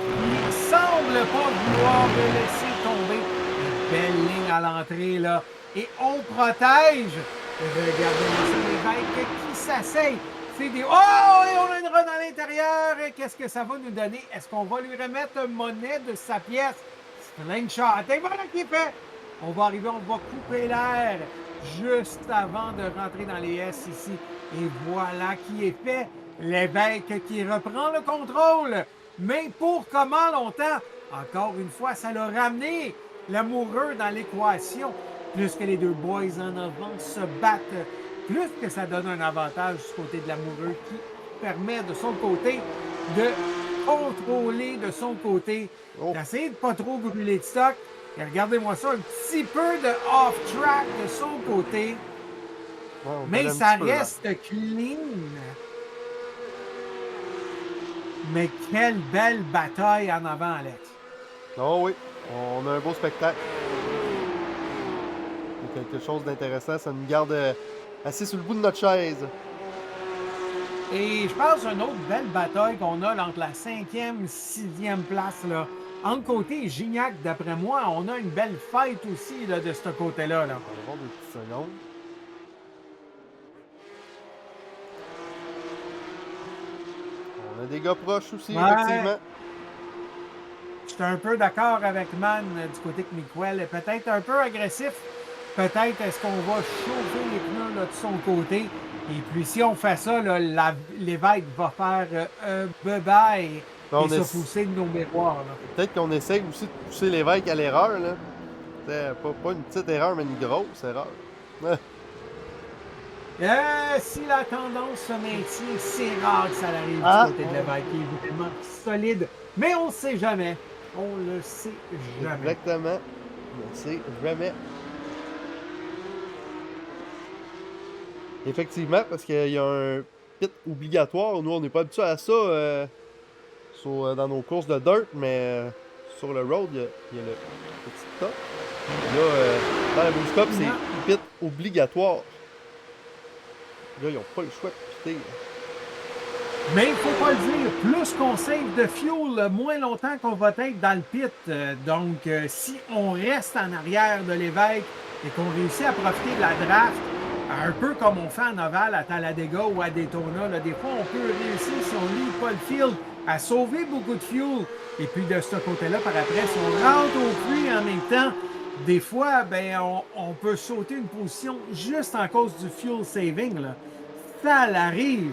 il semble pas vouloir le laisser tomber. Une belle ligne à l'entrée, là. Et on protège. Regardez-moi ça, l'évêque qui s'asseye. C'est des... Oh! Et on a une run à l'intérieur. Qu'est-ce que ça va nous donner? Est-ce qu'on va lui remettre monnaie de sa pièce? Slingshot. Et voilà qui est fait. On va arriver, on va couper l'air juste avant de rentrer dans les S ici. Et voilà qui est fait. L'évêque qui reprend le contrôle. Mais pour comment longtemps? Encore une fois, ça l'a ramené l'amoureux dans l'équation. Plus que les deux boys en avant se battent, plus que ça donne un avantage du côté de l'amoureux qui permet de son côté de contrôler de son côté, d'essayer de pas trop brûler de stock. Et regardez-moi ça, un petit peu de off-track de son côté. Ouais, mais ça reste clean. Mais quelle belle bataille en avant, Alex. Oh oui, on a un beau spectacle. C'est quelque chose d'intéressant, ça nous garde assis sur le bout de notre chaise. Et je pense une autre belle bataille qu'on a là, entre la 5e et 6e place. Là. Entre côté et Gignac, d'après moi, on a une belle fight aussi là, de ce côté-là. Là. On va voir des petites secondes. On a des gars proches aussi, effectivement. Je suis un peu d'accord avec Man du côté de Miguel. Peut-être un peu agressif. Peut-être est-ce qu'on va chauffer les pneus là, de son côté. Et puis si on fait ça, l'évêque va faire bye-bye et se pousser de nos miroirs. Peut-être qu'on essaye aussi de pousser l'évêque à l'erreur. Là. Pas une petite erreur, mais une grosse erreur. Si la tendance se maintient, c'est rare que ça arrive Ah. du côté de Lévesque. Il est vraiment solide, mais on ne sait jamais. On le sait jamais. Exactement. On sait jamais. Effectivement, parce qu'il y a un pit obligatoire. Nous, on n'est pas habitué à ça dans nos courses de dirt, mais sur le road, il y a le petit top. Là, dans la Boost Cup, c'est pit obligatoire. Là, ils n'ont pas le choix de pitter. Mais il ne faut pas le dire, plus qu'on save de fuel, moins longtemps qu'on va être dans le pit. Donc, si on reste en arrière de Lévesque et qu'on réussit à profiter de la draft, un peu comme on fait en ovale à Talladega ou à Daytona, là, des fois, on peut réussir, si on lead pas le field, à sauver beaucoup de fuel. Et puis, de ce côté-là, par après, si on rentre au puits en même temps, des fois, ben, on peut sauter une position juste en cause du fuel saving. Là. Ça l'arrive.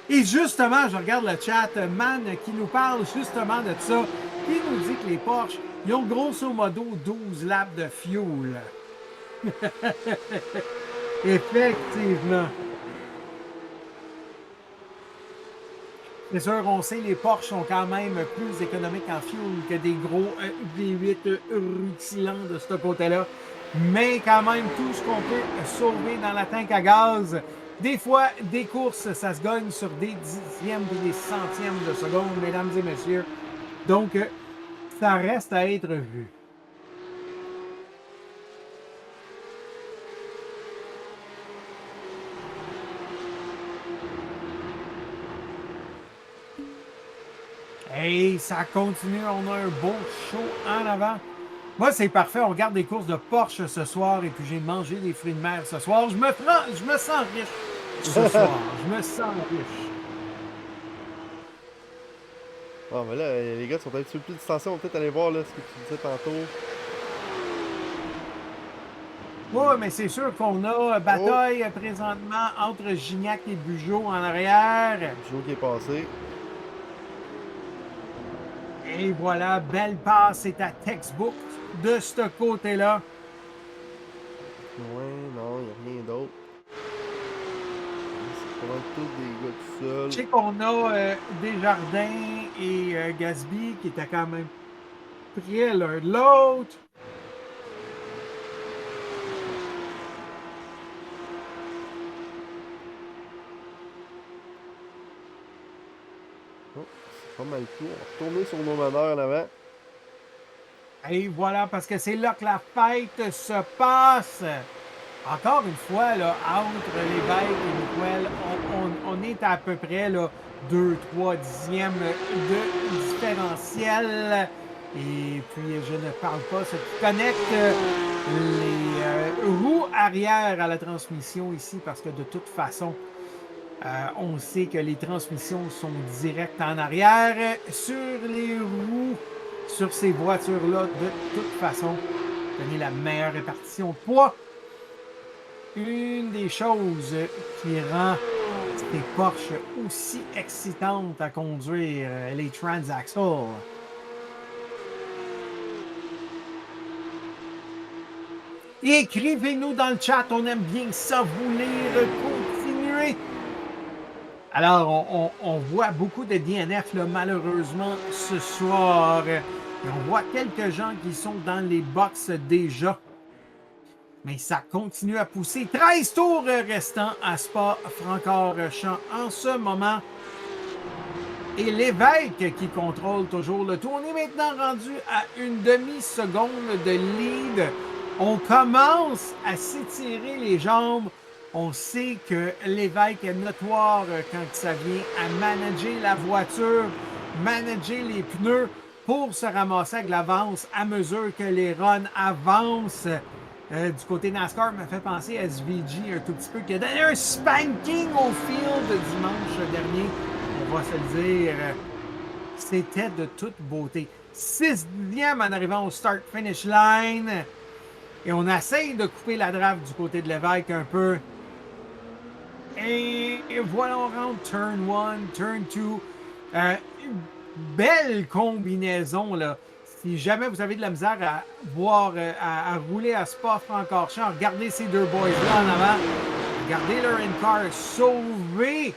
Et justement, je regarde le chat, Man qui nous parle justement de ça, qui nous dit que les Porsche, ils ont grosso modo 12 laps de fuel. Effectivement. C'est sûr, on sait les Porsche sont quand même plus économiques en fuel que des gros V8 rutilants de ce côté-là. Mais quand même, tout ce qu'on peut sauver dans la tank à gaz, des fois, des courses, ça se gagne sur des dixièmes et des centièmes de seconde, mesdames et messieurs. Donc, ça reste à être vu. Hey, ça continue, on a un beau show en avant. Moi, c'est parfait, on regarde des courses de Porsche ce soir et puis j'ai mangé des fruits de mer ce soir. Je me sens riche ce soir, je me sens riche. Ah, mais là, les gars sont un petit peu plus distancés. On va peut-être aller voir là, ce que tu disais tantôt. Oui, mais c'est sûr qu'on a bataille présentement entre Gignac et Bugeaud en arrière. Joe qui est passé. Et voilà, belle passe, c'est à textbook de ce côté-là. Ouais, non, il n'y a rien d'autre. C'est pas mal tous des gars tout Je sais seuls. qu'on a Desjardins et Gasby qui étaient quand même près l'un de l'autre. Oh, c'est pas mal tout. On va retourner sur nos meneurs en avant. Et voilà, parce que c'est là que la fête se passe. Encore une fois, là, entre Lévesque et Miguel, on est à peu près 2-3 dixièmes de différentiel. Et puis, je ne parle pas ce qui connecte les roues arrière à la transmission ici, parce que de toute façon, on sait que les transmissions sont directes en arrière sur les roues, sur ces voitures-là, de toute façon. Donner la meilleure répartition de poids. Une des choses qui rend ces Porsche aussi excitantes à conduire, les Transaxle. Écrivez-nous dans le chat, on aime bien ça, vous lire, continuer. Alors, on voit beaucoup de DNF, là, malheureusement, ce soir. Et on voit quelques gens qui sont dans les box déjà. Mais ça continue à pousser. 13 tours restants à Spa-Francorchamps en ce moment. Et Lévesque qui contrôle toujours le tour. On est maintenant rendu à une demi-seconde de lead. On commence à s'étirer les jambes. On sait que Lévesque est notoire quand ça vient à manager la voiture, manager les pneus pour se ramasser avec l'avance à mesure que les runs avancent. Du côté NASCAR, me fait penser à SVG un tout petit peu, qui a donné un spanking au field dimanche dernier. On va se le dire, c'était de toute beauté. 6 dixièmes en arrivant au start-finish line. Et on essaye de couper la draft du côté de Lévesque un peu. Et voilà, on rentre turn 1, turn 2. Belle combinaison, là. Si jamais vous avez de la misère à voir, à rouler à Spa-Francorchamps, regardez ces deux boys-là en avant. regardez le in-car, sauvez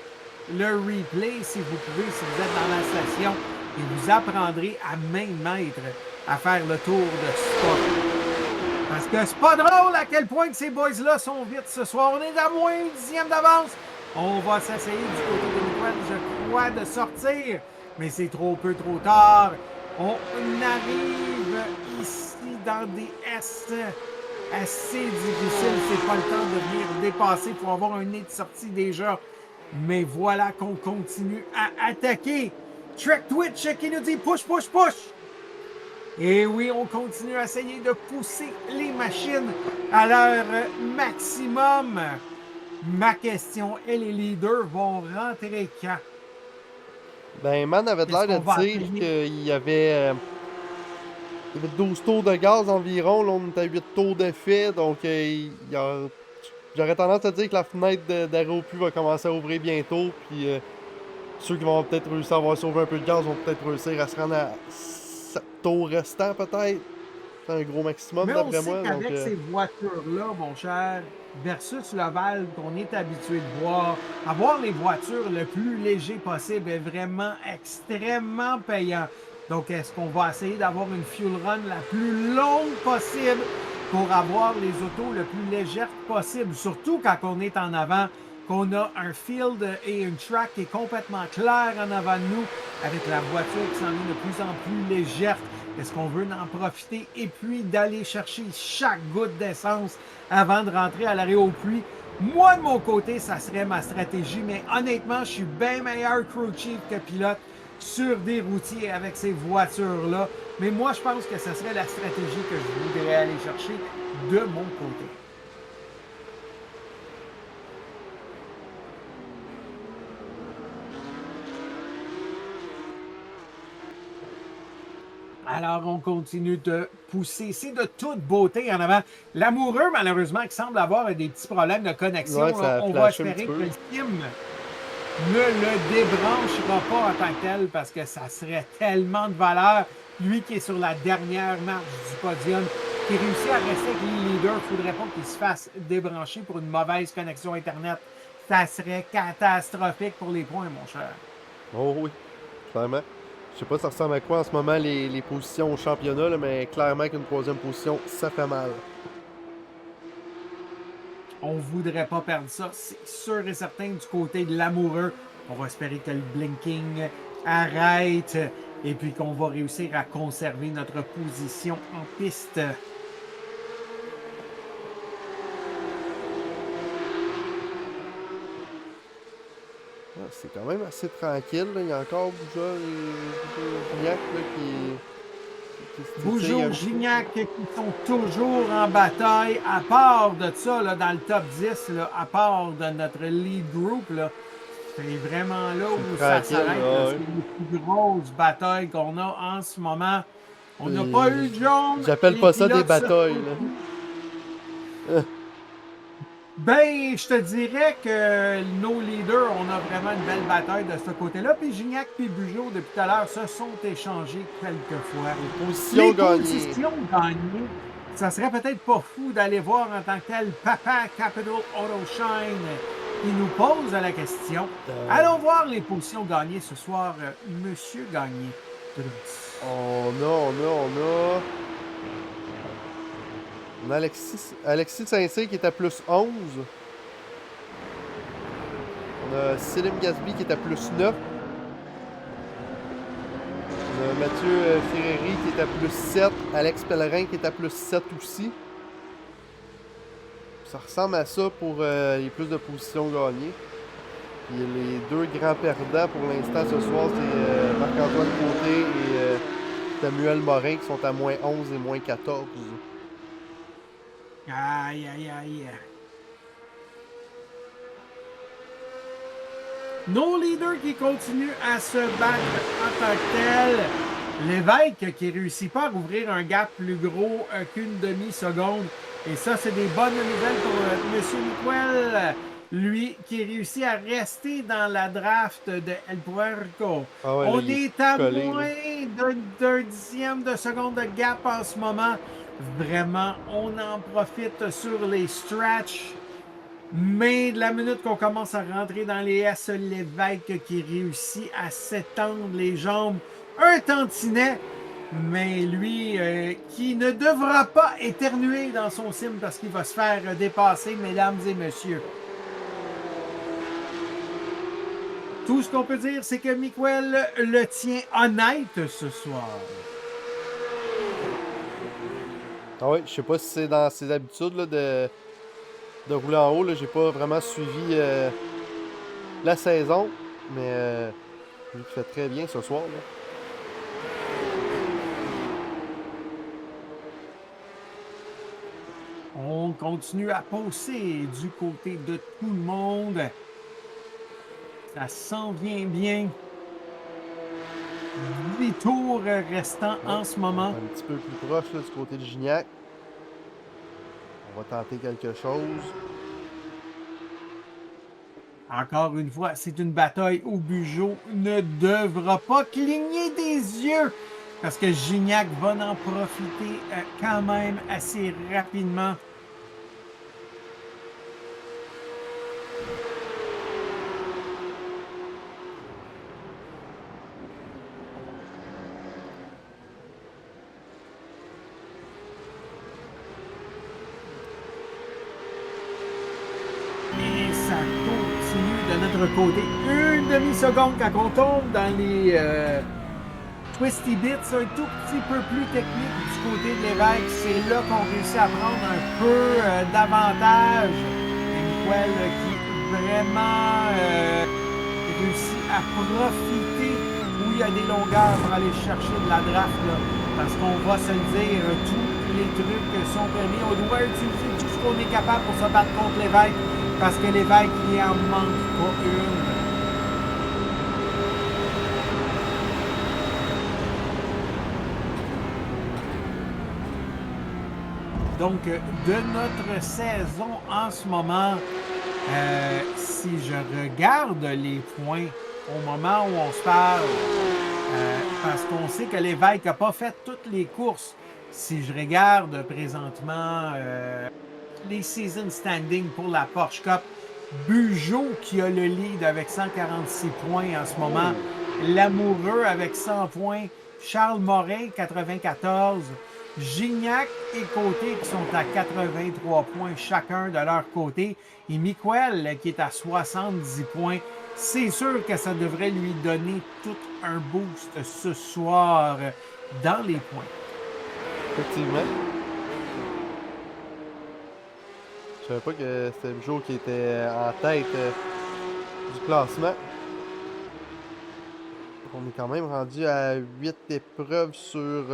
le replay si vous pouvez, si vous êtes dans la station, et vous apprendrez à main maître à faire le tour de Spa. Parce que c'est pas drôle à quel point que ces boys-là sont vite ce soir. On est à moins une dixième d'avance. On va s'essayer du côté de Nicole, je crois, de sortir. Mais c'est trop peu, trop tard. On arrive ici dans des S assez difficiles. C'est pas le temps de venir dépasser pour avoir un nez de sortie déjà. Mais voilà qu'on continue à attaquer. Trek Twitch qui nous dit push, push, push. Et oui, on continue à essayer de pousser les machines à leur maximum. Ma question est, les leaders vont rentrer quand? Ben, Man avait l'air de dire qu'il y avait 12 tours de gaz environ. Là, on est à 8 tours d'effet. Donc, j'aurais tendance à dire que la fenêtre d'Aéropu va commencer à ouvrir bientôt. Puis, ceux qui vont peut-être réussir à avoir sauvé un peu de gaz vont peut-être réussir à se rendre à 7 tours restants, peut-être. C'est un gros maximum, d'après moi. Mais on sait qu'avec ces voitures-là, mon cher, versus le Valve qu'on est habitué de voir, avoir les voitures le plus léger possible est vraiment extrêmement payant. Donc, est-ce qu'on va essayer d'avoir une fuel run la plus longue possible pour avoir les autos le plus légères possible, surtout quand on est en avant, qu'on a un field et une track qui est complètement clair en avant de nous, avec la voiture qui s'en est de plus en plus légère. Est-ce qu'on veut en profiter et puis d'aller chercher chaque goutte d'essence avant de rentrer à l'arrêt au puits? Moi, de mon côté, ça serait ma stratégie, mais honnêtement, je suis bien meilleur crew chief que pilote sur des routiers avec ces voitures-là. Mais moi, je pense que ça serait la stratégie que je voudrais aller chercher de mon côté. Alors, on continue de pousser. C'est de toute beauté en avant. L'amoureux, malheureusement, qui semble avoir des petits problèmes de connexion. Ouais, on va espérer que le sim ne le débranchera pas en tant que tel parce que ça serait tellement de valeur. Lui qui est sur la dernière marche du podium, qui réussit à rester avec les leaders, il ne faudrait pas qu'il se fasse débrancher pour une mauvaise connexion Internet. Ça serait catastrophique pour les points, mon cher. Oh oui, clairement. Je sais pas ça ressemble à quoi en ce moment les positions au championnat, là, mais clairement qu'une troisième position, ça fait mal. On voudrait pas perdre ça, c'est sûr et certain du côté de l'amoureux. On va espérer que le blinking arrête et puis qu'on va réussir à conserver notre position en piste. Ah, c'est quand même assez tranquille. Là. Il y a encore Gignac qui Bougeot, Gignac qui sont toujours en bataille. À part de ça, là, dans le top 10, là, à part de notre lead group, là, c'est vraiment là où ça s'arrête. Ouais. C'est les plus grosses batailles qu'on a en ce moment. On n'a pas eu de jaune. J'appelle pas ça des batailles. Là. Ben, je te dirais que nos leaders, on a vraiment une belle bataille de ce côté-là. Puis Gignac et Bugeaud, depuis tout à l'heure, se sont échangés quelques fois. Les positions gagnées. Ça serait peut-être pas fou d'aller voir en tant que tel Papa Capital Auto Shine qui nous pose la question. Allons voir les positions gagnées ce soir, Monsieur Gagné. On a Alexis Saint-Cyr qui est à plus 11. On a Selim Gasby qui est à plus 9. On a Mathieu Ferreri qui est à plus 7. Alex Pellerin qui est à plus 7 aussi. Ça ressemble à ça pour les plus de positions gagnées. Puis les deux grands perdants pour l'instant ce soir, c'est Marc-Antoine Côté et Samuel Morin qui sont à moins 11 et moins 14. Aïe, aïe, aïe. Nos leaders qui continuent à se battre en tant que tel. L'évêque qui ne réussit pas à ouvrir un gap plus gros qu'une demi-seconde. Et ça, c'est des bonnes nouvelles pour M. Miquel. Lui qui réussit à rester dans la draft de El Puerco. Ah ouais, on là, est à collé, moins d'un dixième de seconde de gap en ce moment. Vraiment, on en profite sur les stretch. Mais de la minute qu'on commence à rentrer dans les S, Lévesque qui réussit à s'étendre les jambes, un tantinet, mais lui qui ne devra pas éternuer dans son sim parce qu'il va se faire dépasser, mesdames et messieurs. Tout ce qu'on peut dire, c'est que Miguel le tient honnête ce soir. Ah oui, je sais pas si c'est dans ses habitudes là, de rouler en haut. J'ai pas vraiment suivi la saison, mais il fait très bien ce soir. Là. On continue à pousser du côté de tout le monde. Ça s'en vient bien. 8 tours restants en ce moment. Un petit peu plus proche là, du côté de Gignac. On va tenter quelque chose. Encore une fois, c'est une bataille où Bugeaud ne devra pas cligner des yeux parce que Gignac va en profiter quand même assez rapidement. Ça continue de notre côté. Une demi-seconde quand on tombe dans les Twisty Bits, un tout petit peu plus technique du côté de Lévesque. C'est là qu'on réussit à prendre un peu d'avantage. Et Miguel qui vraiment réussit à profiter où il y a des longueurs pour aller chercher de la draft. Là. Parce qu'on va se le dire, tous les trucs sont permis. On doit utiliser tout ce qu'on est capable pour se battre contre Lévesque. Parce que Lévesque, il en manque pas une. Donc, de notre saison en ce moment, si je regarde les points au moment où on se parle, parce qu'on sait que Lévesque n'a pas fait toutes les courses. Si je regarde présentement les season standings pour la Porsche Cup, Bugeaud qui a le lead avec 146 points en ce moment, Lamoureux avec 100 points, Charles Morin 94, Gignac et Côté qui sont à 83 points chacun de leur côté, et Miguel qui est à 70 points. C'est sûr que ça devrait lui donner tout un boost ce soir dans les points. Effectivement. Je savais pas que c'était Bugeaud qui était en tête du classement. On est quand même rendu à 8 épreuves sur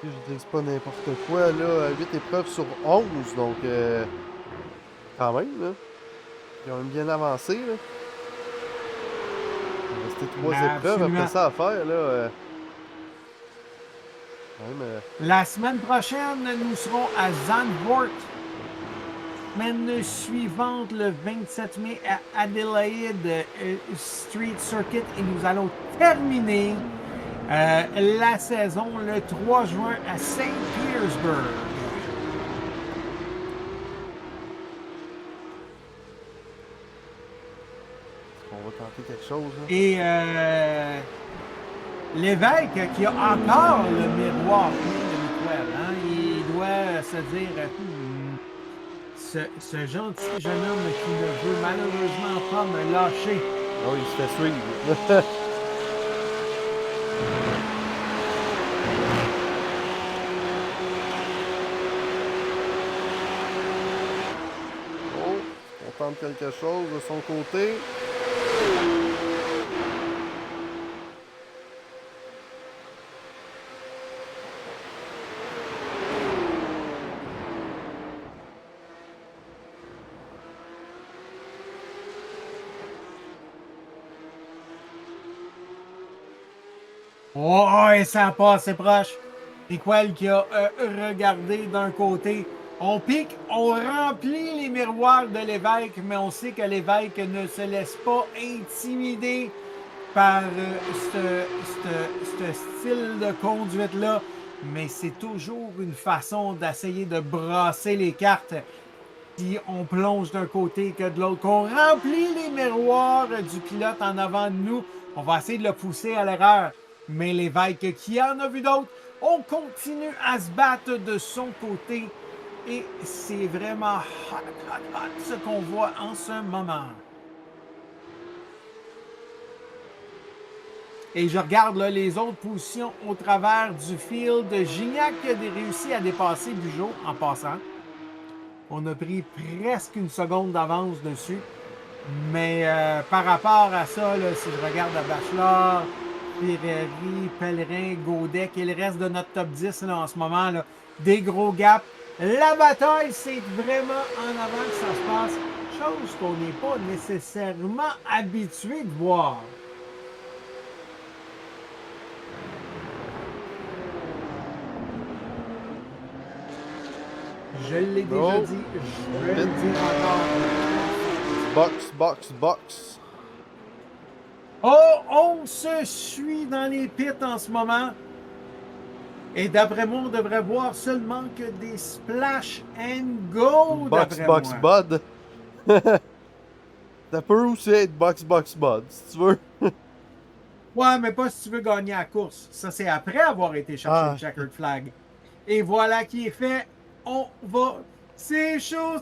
je dis pas n'importe quoi, là. 8 épreuves sur 11, donc quand même, là. Ils ont même bien avancé, là. Il restait 3 épreuves après ça à faire, là. La semaine prochaine, nous serons à Zandvoort. Semaine suivante, le 27 mai, à Adelaide Street Circuit. Et nous allons terminer la saison le 3 juin à Saint Petersburg. On va tenter quelque chose. Hein? Et Lévesque qui a encore le miroir plein de Miguel. Hein? Il doit se dire ce gentil jeune homme qui ne veut malheureusement pas me lâcher. Oh, il se fait suivre. Oh, on tente quelque chose de son côté. Oh, et ça passe, c'est proche. Miguel qui a regardé d'un côté. On pique, on remplit les miroirs de Lévesque, mais on sait que Lévesque ne se laisse pas intimider par ce style de conduite-là. Mais c'est toujours une façon d'essayer de brasser les cartes si on plonge d'un côté que de l'autre, qu'on remplit les miroirs du pilote en avant de nous, on va essayer de le pousser à l'erreur. Mais l'évêque qui en a vu d'autres, on continue à se battre de son côté. Et c'est vraiment hot ce qu'on voit en ce moment. Et je regarde là, les autres positions au travers du field. Gignac a réussi à dépasser Bugeaud en passant. On a pris presque une seconde d'avance dessus. Mais par rapport à ça, là, si je regarde à Bachelor, Pirelli, Pellerin, Gaudet et le reste de notre top 10 là, en ce moment, là, des gros gaps. La bataille, c'est vraiment en avant que ça se passe. Chose qu'on n'est pas nécessairement habitué de voir. Je l'ai déjà dit, je vais le dire encore. Box. Oh, on se suit dans les pits en ce moment. Et d'après moi, on devrait voir seulement que des splash and go. Box, Bud. T'as peur aussi être Box, Bud, si tu veux. Ouais, mais pas si tu veux gagner la course. Ça, c'est après avoir été chercher le checkered flag. Et voilà qui est fait. On va... C'est chaud.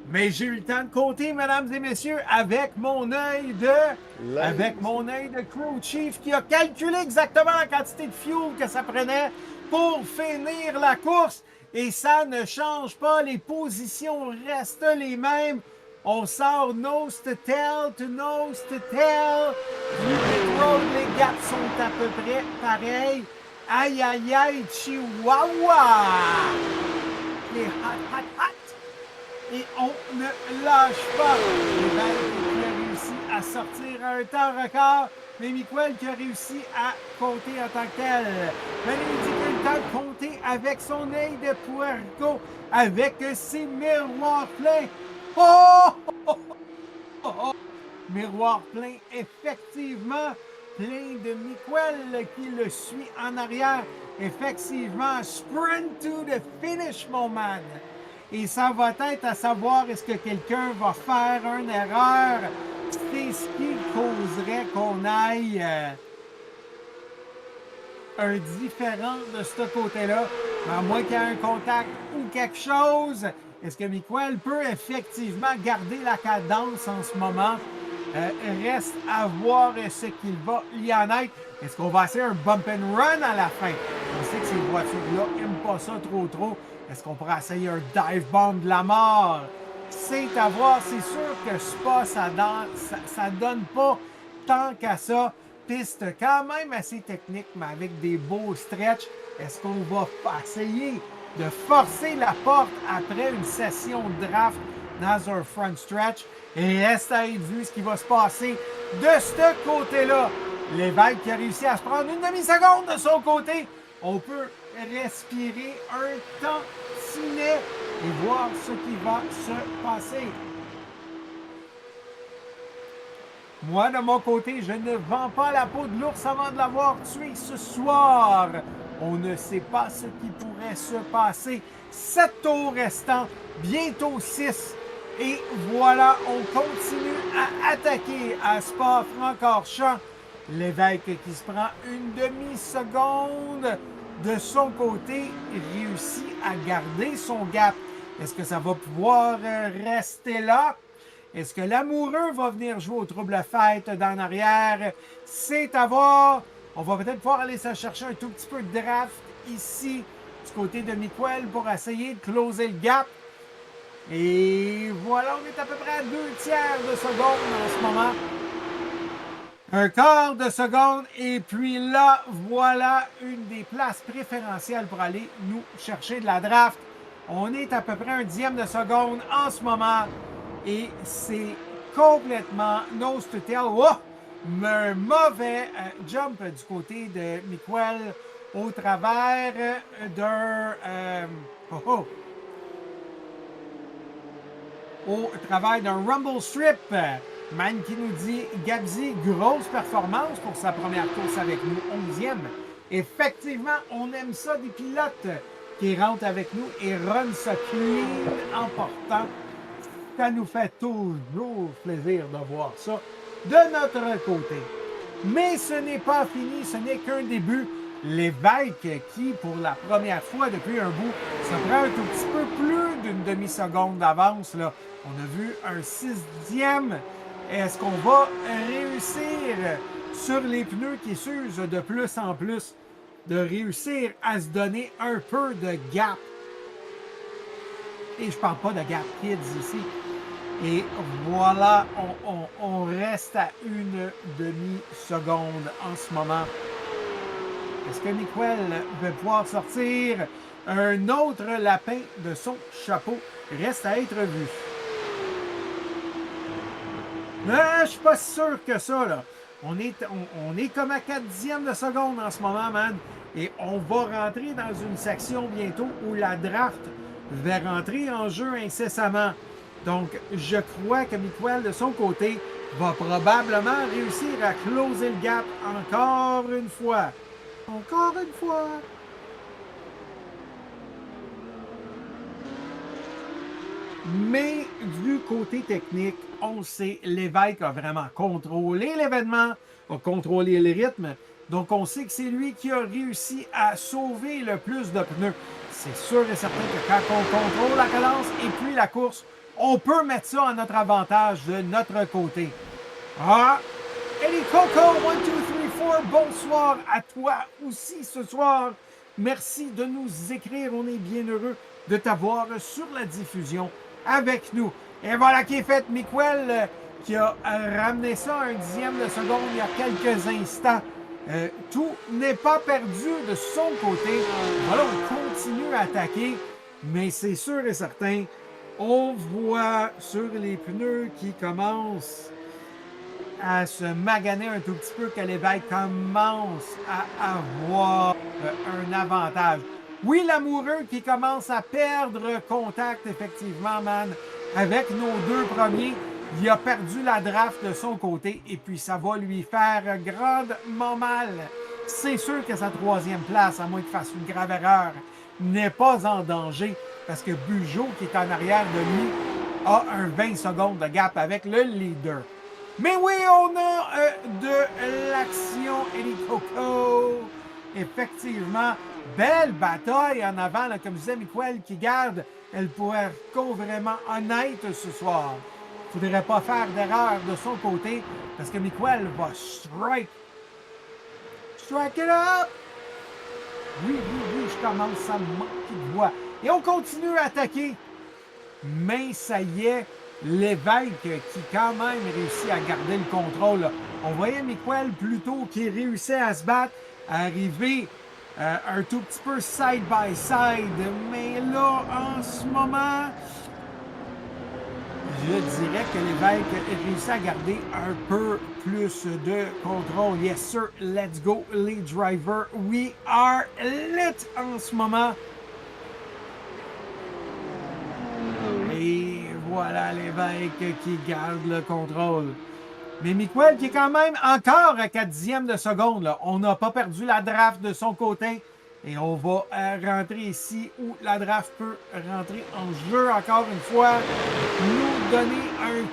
Mais j'ai eu le temps de compter, mesdames et messieurs, avec mon œil de crew chief qui a calculé exactement la quantité de fuel que ça prenait pour finir la course. Et ça ne change pas, les positions restent les mêmes. On sort nose to tail to nose to tail. Du pit road, les gaps sont à peu près pareils. Aïe, Chihuahua! Les hot. Et on ne lâche pas. L'évêque qui a réussi à sortir à un temps record, mais Miguel qui a réussi à compter en tant que tel. Manu dit qu'il a le temps de compter avec son œil de puerco, avec ses miroirs pleins. Oh! Miroir plein, effectivement. Plein de Miguel qui le suit en arrière. Effectivement, sprint to the finish, mon man. Et ça va être à savoir est-ce que quelqu'un va faire une erreur. C'est ce qui causerait qu'on aille un différent de ce côté-là. À moins qu'il y ait un contact ou quelque chose. Est-ce que Miguel peut effectivement garder la cadence en ce moment? Reste à voir ce qu'il va y en être. Est-ce qu'on va essayer un bump and run à la fin? On sait que ces voitures-là n'aiment pas ça trop. Est-ce qu'on pourrait essayer un dive bomb de la mort? C'est à voir. C'est sûr que Spa, ça donne pas tant qu'à ça. Piste quand même assez technique, mais avec des beaux stretches. Est-ce qu'on va essayer de forcer la porte après une session de draft dans un front stretch? Et reste à être vu ce qui va se passer de ce côté-là. L'évêque qui a réussi à se prendre une demi-seconde de son côté. On peut respirer un temps ciné et voir ce qui va se passer. Moi, de mon côté, je ne vends pas la peau de l'ours avant de l'avoir tué ce soir. On ne sait pas ce qui pourrait se passer. 7 tours restants, bientôt 6. Et voilà, on continue à attaquer à Spa-Francorchamps. L'évêque qui se prend une demi-seconde de son côté réussit à garder son gap. Est-ce que ça va pouvoir rester là? Est-ce que l'amoureux va venir jouer au trouble fête d'en arrière? C'est à voir. On va peut-être pouvoir aller se chercher un tout petit peu de draft ici du côté de Miguel pour essayer de closer le gap. Et voilà, on est à peu près à 2 tiers de seconde en ce moment. Un quart de seconde et puis là, voilà une des places préférentielles pour aller nous chercher de la draft. On est à peu près un dixième de seconde en ce moment et c'est complètement nose to tail. Oh! Un mauvais jump du côté de Miguel au travers d'un... au travers d'un Rumble Strip. Man qui nous dit Gabzi, grosse performance pour sa première course avec nous, 11e. Effectivement, on aime ça des pilotes qui rentre avec nous et run ce clean en portant. Ça nous fait toujours plaisir de voir ça de notre côté. Mais ce n'est pas fini, ce n'est qu'un début. L'évêque qui, pour la première fois depuis un bout, se prend un tout petit peu plus d'une demi-seconde d'avance. Là. On a vu un 6e. Est-ce qu'on va réussir sur les pneus qui s'usent de plus en plus, de réussir à se donner un peu de gap? Et je parle pas de gap kids ici. Et voilà, on reste à une demi-seconde en ce moment. Est-ce que Miguel va pouvoir sortir un autre lapin de son chapeau? Reste à être vu. Je suis pas sûr que ça, là. On est comme à 4/10 de seconde en ce moment, man. Et on va rentrer dans une section bientôt où la draft va rentrer en jeu incessamment. Donc, je crois que Miguel, de son côté, va probablement réussir à closer le gap encore une fois. Encore une fois. Mais du côté technique, on sait, l'évêque a vraiment contrôlé l'événement, a contrôlé le rythme. Donc, on sait que c'est lui qui a réussi à sauver le plus de pneus. C'est sûr et certain que quand on contrôle la cadence et puis la course, on peut mettre ça à notre avantage de notre côté. Ah! Eddie Coco, 1, 2, 3, 4, bonsoir à toi aussi ce soir. Merci de nous écrire. On est bien heureux de t'avoir sur la diffusion avec nous. Et voilà qui est fait. Miguel qui a ramené ça à 1/10 de seconde il y a quelques instants. Tout n'est pas perdu de son côté. Voilà, on continue à attaquer, mais c'est sûr et certain, on voit sur les pneus qui commencent à se maganer un tout petit peu que l'évêque commence à avoir un avantage. Oui, l'amoureux qui commence à perdre contact, effectivement, man, avec nos deux premiers. Il a perdu la draft de son côté et puis ça va lui faire grandement mal. C'est sûr que sa 3e place, à moins qu'il fasse une grave erreur, n'est pas en danger parce que Bugeaud, qui est en arrière de lui, a un 20 secondes de gap avec le leader. Mais oui, on a de l'action, Eddie Coco. Effectivement, belle bataille en avant, là, comme disait Miguel, qui garde elle pourrait vraiment honnête ce soir. Il ne faudrait pas faire d'erreur de son côté parce que Miguel va strike. Strike it up! Oui, je commence à me manquer de voix. Et on continue à attaquer. Mais ça y est, l'évêque qui quand même réussit à garder le contrôle. Là. On voyait Miguel plutôt qui réussissait à se battre, à arriver un tout petit peu side by side. Mais là, en ce moment, je dirais que l'évêque réussit à garder un peu plus de contrôle. Yes sir, let's go les drivers. We are lit en ce moment. Et voilà l'évêque qui garde le contrôle. Mais Miguel qui est quand même encore à 4/10 de seconde. Là. On n'a pas perdu la draft de son côté. Et on va rentrer ici où la draft peut rentrer en jeu encore une fois. Nous donner un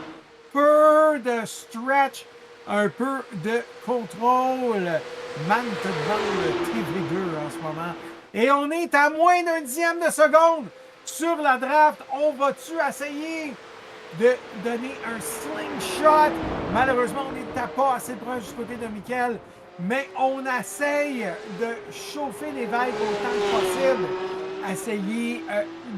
peu de stretch, un peu de contrôle. Man te demande le TV2 en ce moment. Et on est à moins d'1/10 de seconde sur la draft. On va-tu essayer de donner un slingshot? Malheureusement, on n'est pas assez proche du côté de Miguel. Mais on essaye de chauffer l'évêque autant que possible. Essayer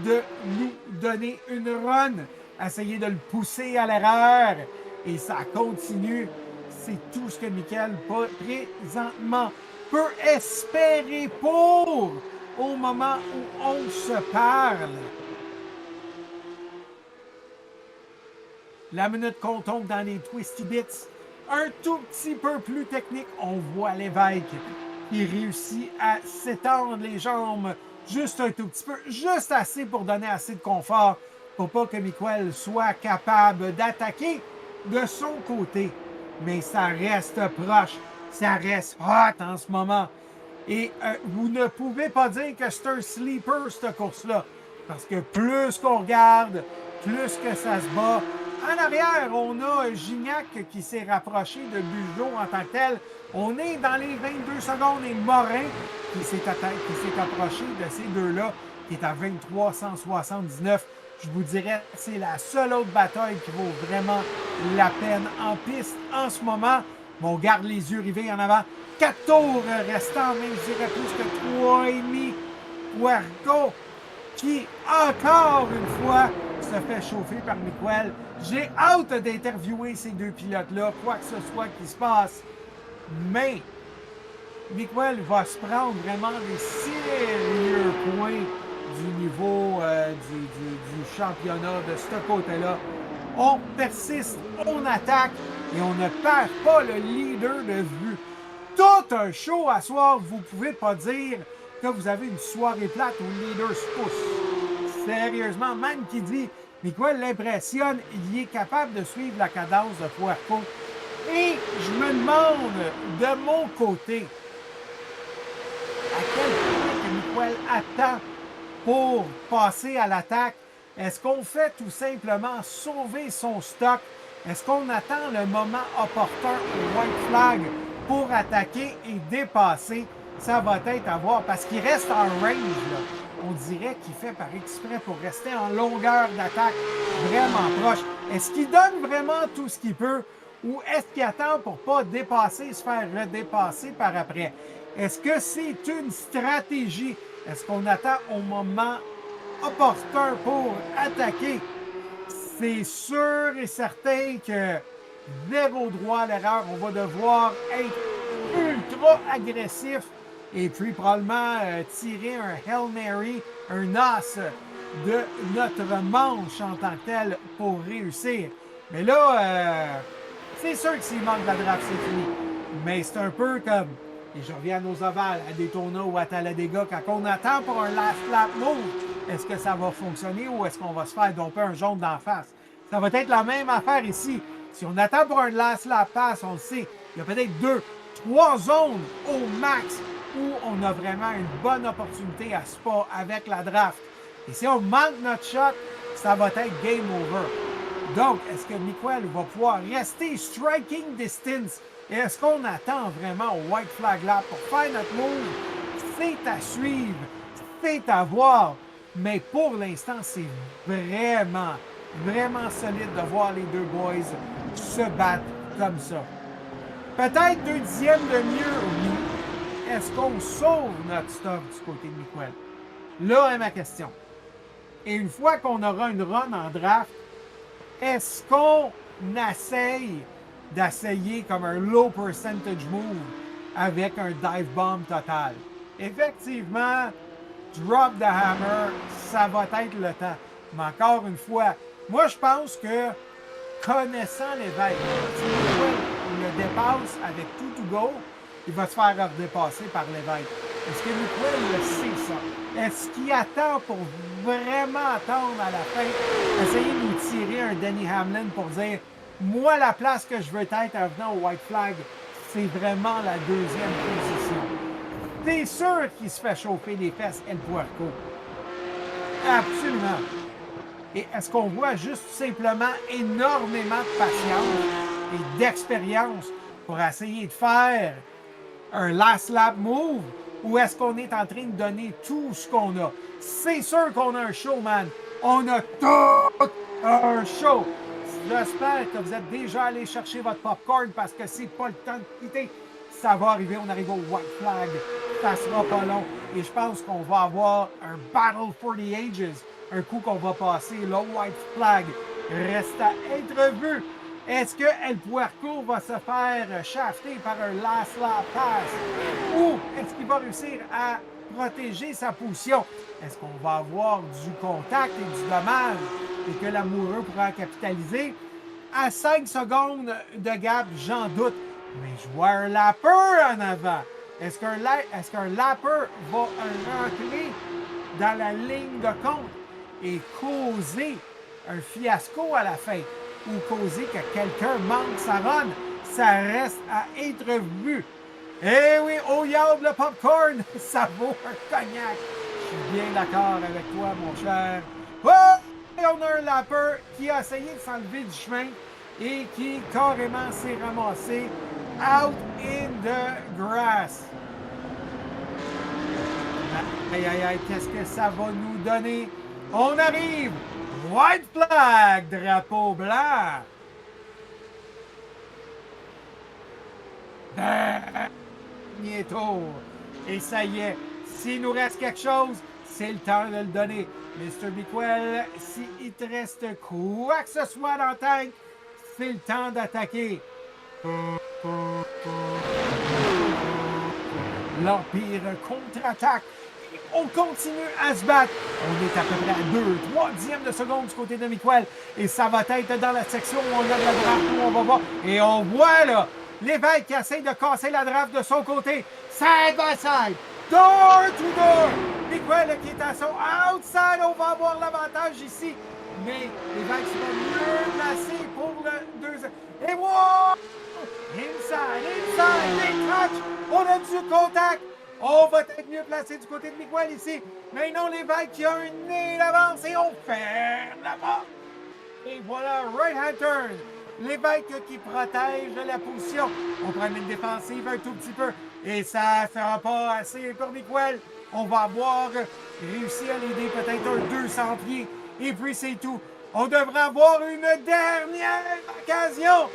de nous donner une run. Essayer de le pousser à l'erreur. Et ça continue. C'est tout ce que Miguel, présentement, peut espérer pour au moment où on se parle. La minute qu'on tombe dans les Twisty Bits, un tout petit peu plus technique, on voit l'évêque qui réussit à s'étendre les jambes juste un tout petit peu, juste assez pour donner assez de confort pour pas que Miguel soit capable d'attaquer de son côté. Mais ça reste proche, ça reste hot en ce moment. Et vous ne pouvez pas dire que c'est un sleeper, cette course-là. Parce que plus qu'on regarde, plus que ça se bat. En arrière, on a Gignac qui s'est rapproché de Bugeaud en tant que tel. On est dans les 22 secondes et Morin qui s'est approché de ces deux-là, qui est à 23,179. Je vous dirais, c'est la seule autre bataille qui vaut vraiment la peine en piste en ce moment. Mais on garde les yeux rivés en avant. 4 tours restants, mais je dirais plus que 3,5. Puerco qui, encore une fois, se fait chauffer par Miguel. J'ai hâte d'interviewer ces deux pilotes-là, quoi que ce soit qui se passe. Mais Miguel va se prendre vraiment des sérieux points du niveau du championnat de ce côté-là. On persiste, on attaque et on ne perd pas le leader de vue. Tout un show à soir, vous pouvez pas dire que vous avez une soirée plate où le leader se pousse. Sérieusement, même qui dit Miguel l'impressionne, il est capable de suivre la cadence de Puerco. Et je me demande, de mon côté, à quel point que Miguel attend pour passer à l'attaque. Est-ce qu'on fait tout simplement sauver son stock? Est-ce qu'on attend le moment opportun au white flag pour attaquer et dépasser? Ça va être à voir parce qu'il reste en range. Là. On dirait qu'il fait par exprès pour rester en longueur d'attaque vraiment proche. Est-ce qu'il donne vraiment tout ce qu'il peut ou est-ce qu'il attend pour ne pas dépasser, se faire redépasser par après? Est-ce que c'est une stratégie? Est-ce qu'on attend au moment opportun pour attaquer? C'est sûr et certain que zéro droit à l'erreur. On va devoir être ultra agressif et puis probablement tirer un Hail Mary, un as de notre manche en tant que tel pour réussir. Mais là, c'est sûr que s'il manque de la draft, c'est fini. Mais c'est un peu comme, et je reviens à nos ovales, à Daytona ou à Talladega, quand on attend pour un last lap move, est-ce que ça va fonctionner ou est-ce qu'on va se faire domper un jaune d'en face? Ça va être la même affaire ici. Si on attend pour un last lap pass, on le sait, il y a peut-être 2, 3 zones au max où on a vraiment une bonne opportunité à Spa avec la draft. Et si on manque notre shot, ça va être game over. Donc, est-ce que Miguel va pouvoir rester striking distance? Et est-ce qu'on attend vraiment au white flag lap pour faire notre move? C'est à suivre, c'est à voir. Mais pour l'instant, c'est vraiment, vraiment solide de voir les deux boys se battre comme ça. Peut-être 2 dixièmes de mieux, oui. Est-ce qu'on sauve notre stock du côté de Miguel? Là est ma question. Et une fois qu'on aura une run en draft, est-ce qu'on d'essayer comme un low percentage move avec un dive bomb total? Effectivement, drop the hammer, ça va être le temps. Mais encore une fois, moi je pense que connaissant l'évêque, si Miguel le dépasse avec tout to go, il va se faire redépasser par l'évêque. Est-ce que Miguel le sait ça? Est-ce qu'il attend pour vraiment attendre à la fin, essayer de nous tirer un Denny Hamlin pour dire moi la place que je veux être en venant au white flag, c'est vraiment la 2e position. T'es sûr qu'il se fait chauffer les fesses, El Puerco? Absolument. Et est-ce qu'on voit juste simplement énormément de patience et d'expérience pour essayer de faire un last lap move ou est-ce qu'on est en train de donner tout ce qu'on a? C'est sûr qu'on a un show, man. On a tout un show. J'espère que vous êtes déjà allé chercher votre popcorn parce que c'est pas le temps de quitter. Ça va arriver, on arrive au white flag. Ça sera pas long. Et je pense qu'on va avoir un Battle for the Ages. Un coup qu'on va passer, le white flag reste à être vu. Est-ce que El Puerco va se faire shafter par un last lap pass? Ou est-ce qu'il va réussir à protéger sa position? Est-ce qu'on va avoir du contact et du dommage et que l'amoureux pourra capitaliser? À 5 secondes de gap, j'en doute. Mais je vois un lapper en avant. Est-ce qu'un lapper va rentrer dans la ligne de compte et causer un fiasco à la fin? Ou causer que quelqu'un manque sa run? Ça reste à être vu. Eh oui, au yard, le popcorn, ça vaut un cognac. Je suis bien d'accord avec toi, mon cher. Oh! Et on a un lapper qui a essayé de s'enlever du chemin et qui carrément s'est ramassé out in the grass. Aïe, aïe, aïe, qu'est-ce que ça va nous donner? On arrive! White flag, drapeau blanc! Dernier tour. Et ça y est, s'il nous reste quelque chose, c'est le temps de le donner. Mr. Biquel, s'il te reste quoi que ce soit dans la tête, c'est le temps d'attaquer. L'Empire contre-attaque. On continue à se battre. On est à peu près à 2/3 de seconde du côté de Miquel. Et ça va être dans la section où on a de la draft, où on va voir. Et on voit là l'évêque qui essaie de casser la draft de son côté. Side by side. Door to door. Miquel qui est à son outside. On va avoir l'avantage ici. Mais l'évêque sera mieux placé pour le deuxième. Et wow! Inside, les touch. On a du contact. On va être mieux placé du côté de Miguel ici. Mais non, l'évêque qui a un nez d'avance et on ferme la porte. Et voilà, right hand turn. L'évêque qui protège la position. On prend une défensive un tout petit peu. Et ça ne sera pas assez pour Miguel. On va avoir réussi à l'aider peut-être un 200 pieds. Et puis c'est tout. On devrait avoir une dernière occasion.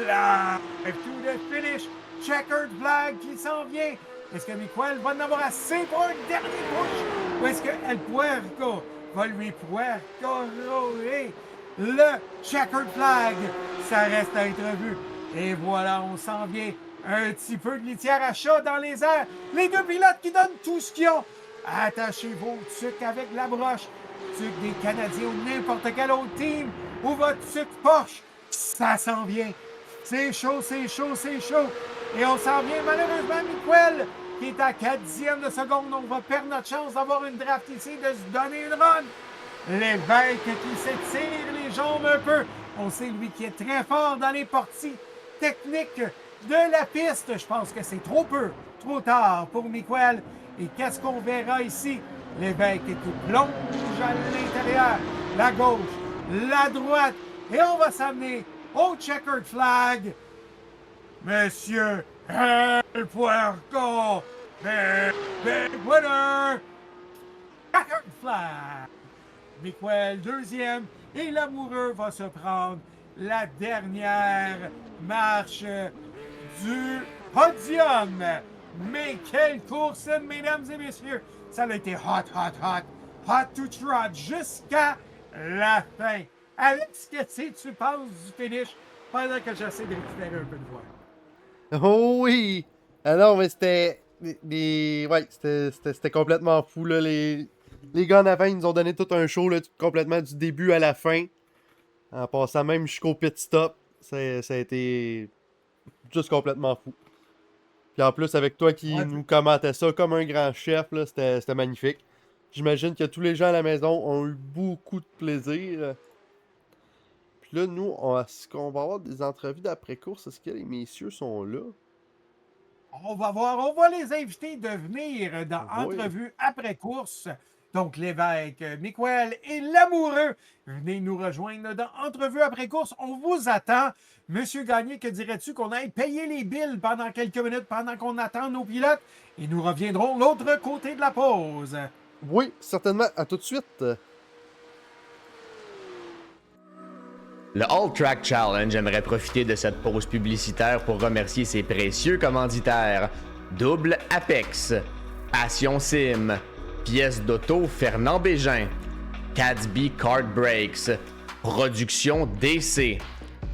Là, tout le finish. Checkered flag qui s'en vient. Est-ce que Miquel va en avoir assez pour un dernier push? Ou est-ce que El Puerco va lui puercorer le checkered flag? Ça reste à être vu. Et voilà, on s'en vient. Un petit peu de litière à chat dans les airs. Les deux pilotes qui donnent tout ce qu'ils ont. Attachez vos tucs avec la broche. Tuc des Canadiens ou n'importe quel autre team. Ou votre tuc Porsche. Ça s'en vient. C'est chaud, c'est chaud, c'est chaud. Et on s'en vient malheureusement, Miquel, qui est à 4/10 de seconde. On va perdre notre chance d'avoir une draft ici, de se donner une run. L'évêque qui s'étire les jambes un peu. On sait, lui, qui est très fort dans les parties techniques de la piste. Je pense que c'est trop peu, trop tard pour Miquel. Et qu'est-ce qu'on verra ici? L'évêque qui plonge à l'intérieur, la gauche, la droite. Et on va s'amener au checkered flag. Monsieur El Puerco, big winner, checkered flag. Miquel deuxième et l'amoureux va se prendre la dernière marche du podium. Mais quelle course, mesdames et messieurs! Ça a été hot to trot jusqu'à la fin. Alex, qu'est-ce que tu penses du finish pendant que j'essaie de récupérer un peu de voix? Oh oui! Ah non, mais c'était. Ouais, c'était complètement fou, là. Les gars en avant, ils nous ont donné tout un show, là, complètement du début à la fin. En passant même jusqu'au pit stop. Ça a été juste complètement fou. Puis en plus, avec toi qui nous commentais ça comme un grand chef, là, c'était magnifique. J'imagine que tous les gens à la maison ont eu beaucoup de plaisir. Puis là, nous, est-ce qu'on va avoir des entrevues d'après-course? Est-ce que les messieurs sont là? On va voir, on va les inviter de venir dans Oui. entrevue après-course. Donc, l'évêque, Miquel et l'amoureux, venez nous rejoindre dans entrevue après-course. On vous attend. Monsieur Gagné, que dirais-tu qu'on aille payer les billes pendant quelques minutes, pendant qu'on attend nos pilotes? Et nous reviendrons de l'autre côté de la pause. Oui, certainement. À tout de suite. Le All Track Challenge aimerait profiter de cette pause publicitaire pour remercier ses précieux commanditaires. Double Apex, Passion Sim, Pièces d'auto Fernand Bégin, Cadsby Kart Brakes, Production DC,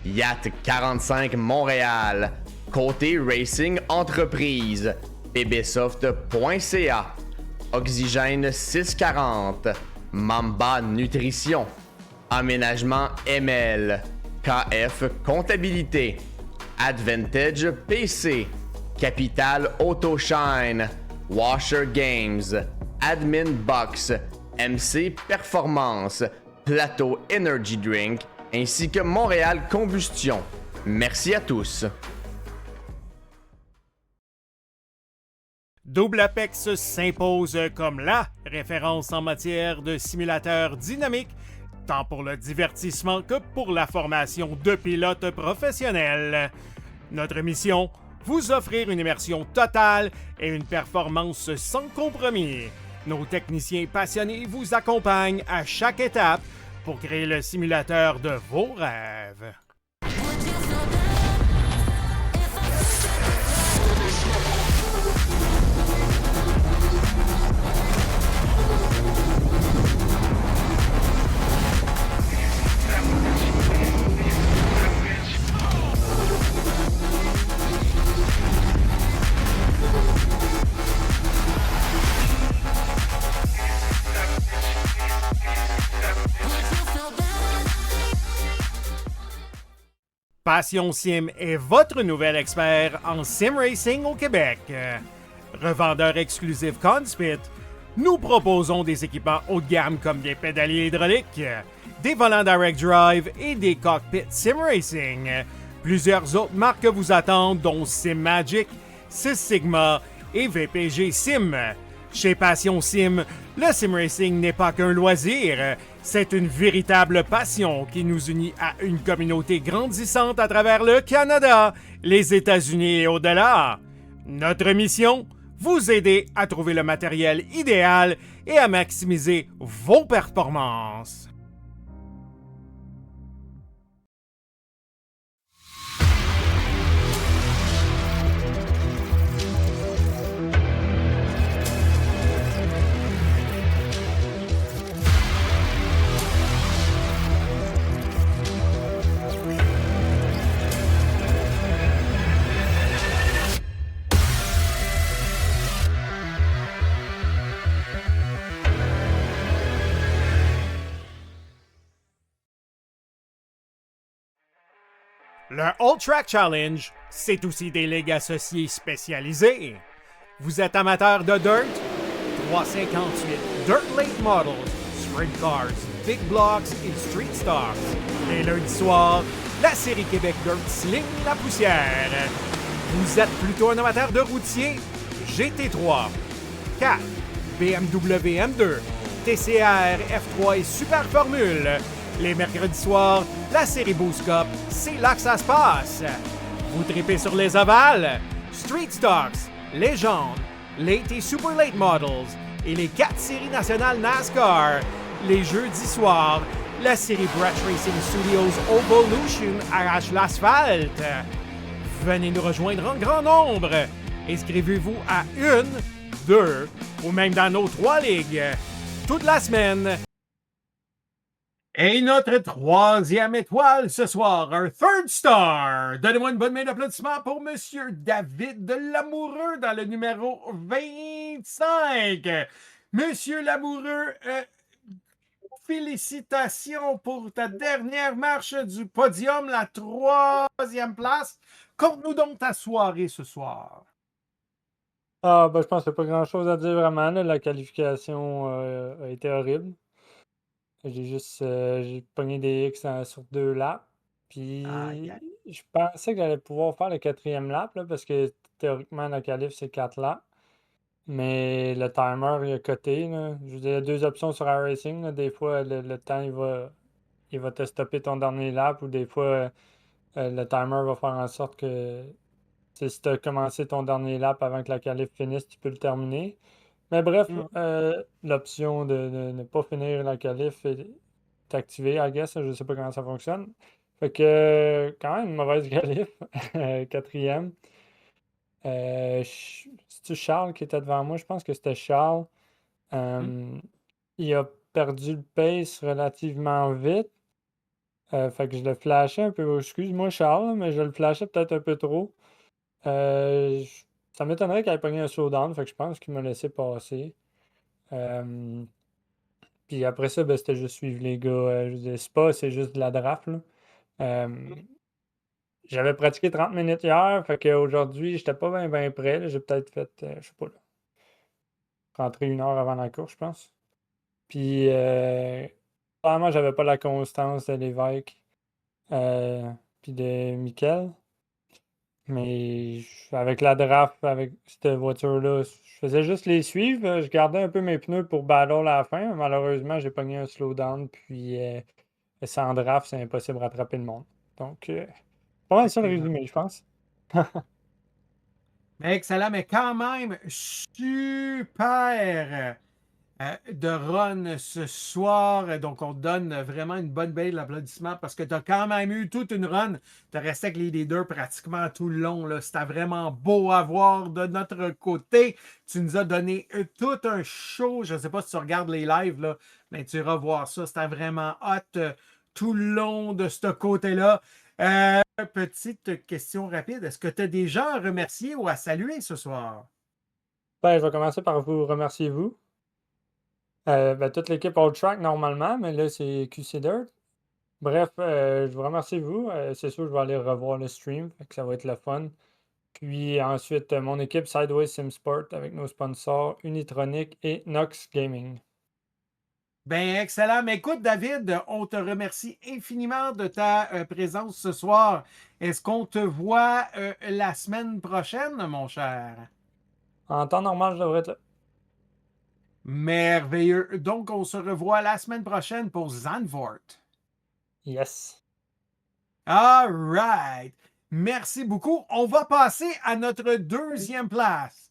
Yacht 45 Montréal, Côté Racing Entreprise, bbsoft.ca, Oxygène 640, Mamba Nutrition, Aménagement ML, KF Comptabilité, Advantage PC, Capital Autoshine, Washer Games, Admin Box, MC Performance, Plateau Energy Drink, ainsi que Montréal Combustion. Merci à tous. Double Apex s'impose comme la référence en matière de simulateurs dynamiques, tant pour le divertissement que pour la formation de pilotes professionnels. Notre mission, vous offrir une immersion totale et une performance sans compromis. Nos techniciens passionnés vous accompagnent à chaque étape pour créer le simulateur de vos rêves. Passion Sim est votre nouvel expert en sim racing au Québec. Revendeur exclusif Conspit, nous proposons des équipements haut de gamme comme des pédaliers hydrauliques, des volants direct drive et des cockpits sim racing. Plusieurs autres marques vous attendent, dont Sim Magic, Six Sigma et VPG Sim. Chez Passion Sim, le sim racing n'est pas qu'un loisir, c'est une véritable passion qui nous unit à une communauté grandissante à travers le Canada, les États-Unis et au-delà. Notre mission, vous aider à trouver le matériel idéal et à maximiser vos performances. Le All Track Challenge, c'est aussi des ligues associées spécialisées. Vous êtes amateur de dirt? 358 Dirt Late Models, Sprint Cars, Big Blocks et Street Stocks. Les lundis soirs, la série Québec Dirt sling la poussière. Vous êtes plutôt un amateur de routier? GT3, 4, BMW M2, TCR, F3 et Super Formule. Les mercredis soirs, la série Boost Cup, c'est là que ça se passe. Vous tripez sur les ovales, Street Stocks, Légende, Late et Super Late Models et les 4 séries nationales NASCAR. Les jeudis soirs, la série Brett Racing Studios Evolution arrache l'asphalte. Venez nous rejoindre en grand nombre. Inscrivez-vous à 1, 2 ou même dans nos 3 ligues. Toute la semaine. Et notre troisième étoile ce soir, un third star. Donnez-moi une bonne main d'applaudissement pour Monsieur David de Lamoureux dans le numéro 25. Monsieur Lamoureux, félicitations pour ta dernière marche du podium, la 3e place. Conte-nous donc ta soirée ce soir. Je pense qu'il n'y a pas grand-chose à dire vraiment, là. La qualification a été horrible. J'ai pogné des X sur 2 laps. Puis je pensais que j'allais pouvoir faire le 4e lap, là, parce que théoriquement, la qualif, c'est 4 laps. Mais le timer, il a coté, là. Je veux dire, il y a 2 options sur iRacing, là. Des fois, le temps, il va te stopper ton dernier lap, ou des fois, le timer va faire en sorte que si tu as commencé ton dernier lap avant que la qualif finisse, tu peux le terminer. Mais bref, l'option de ne pas finir la qualif est activée, I guess. Je sais pas comment ça fonctionne. Fait que, quand même, une mauvaise qualif. 4e. C'est-tu Charles qui était devant moi? Je pense que c'était Charles. Il a perdu le pace relativement vite. Fait que je le flashais un peu. Excuse-moi, Charles, mais je le flashais peut-être un peu trop. Ça m'étonnerait qu'il ait pogné un slowdown, fait que je pense qu'il m'a laissé passer. Puis après ça, c'était juste suivre les gars. Je disais, Spa, c'est juste de la draft, là. J'avais pratiqué 30 minutes hier, fait qu'aujourd'hui, j'étais pas bien prêt, là. J'ai peut-être fait, je sais pas, là, rentrer 1 heure avant la course, je pense. Puis, clairement, j'avais pas la constance de l'évêque, puis de Mickaël. Mais avec la draft, avec cette voiture-là, je faisais juste les suivre. Je gardais un peu mes pneus pour battle à la fin. Malheureusement, j'ai pogné un slowdown. Puis sans draft, c'est impossible de rattraper le monde. Donc, pas mal ça le Effectivement. résumé, je pense. Mais excellent, mais quand même, super de run ce soir. Donc, on te donne vraiment une bonne belle d'applaudissements parce que tu as quand même eu toute une run. Tu as resté avec les leaders pratiquement tout le long. Là. C'était vraiment beau à voir de notre côté. Tu nous as donné tout un show. Je ne sais pas si tu regardes les lives, là, mais tu iras voir ça. C'était vraiment hot tout le long de ce côté-là. Petite question rapide. Est-ce que tu as des gens à remercier ou à saluer ce soir? Ben, je vais commencer par vous remercier, vous. Ben, toute l'équipe All Track normalement, mais là, c'est QC Dirt. Bref, je vous remercie, vous. C'est sûr, je vais aller revoir le stream, fait que ça va être le fun. Puis ensuite, mon équipe Sideways SimSport avec nos sponsors Unitronic et Nox Gaming. Ben, excellent. Mais écoute, David, on te remercie infiniment de ta présence ce soir. Est-ce qu'on te voit la semaine prochaine, mon cher? En temps normal, je devrais être là. Merveilleux. Donc, on se revoit la semaine prochaine pour Zandvoort. Yes. All right. Merci beaucoup. On va passer à notre deuxième place.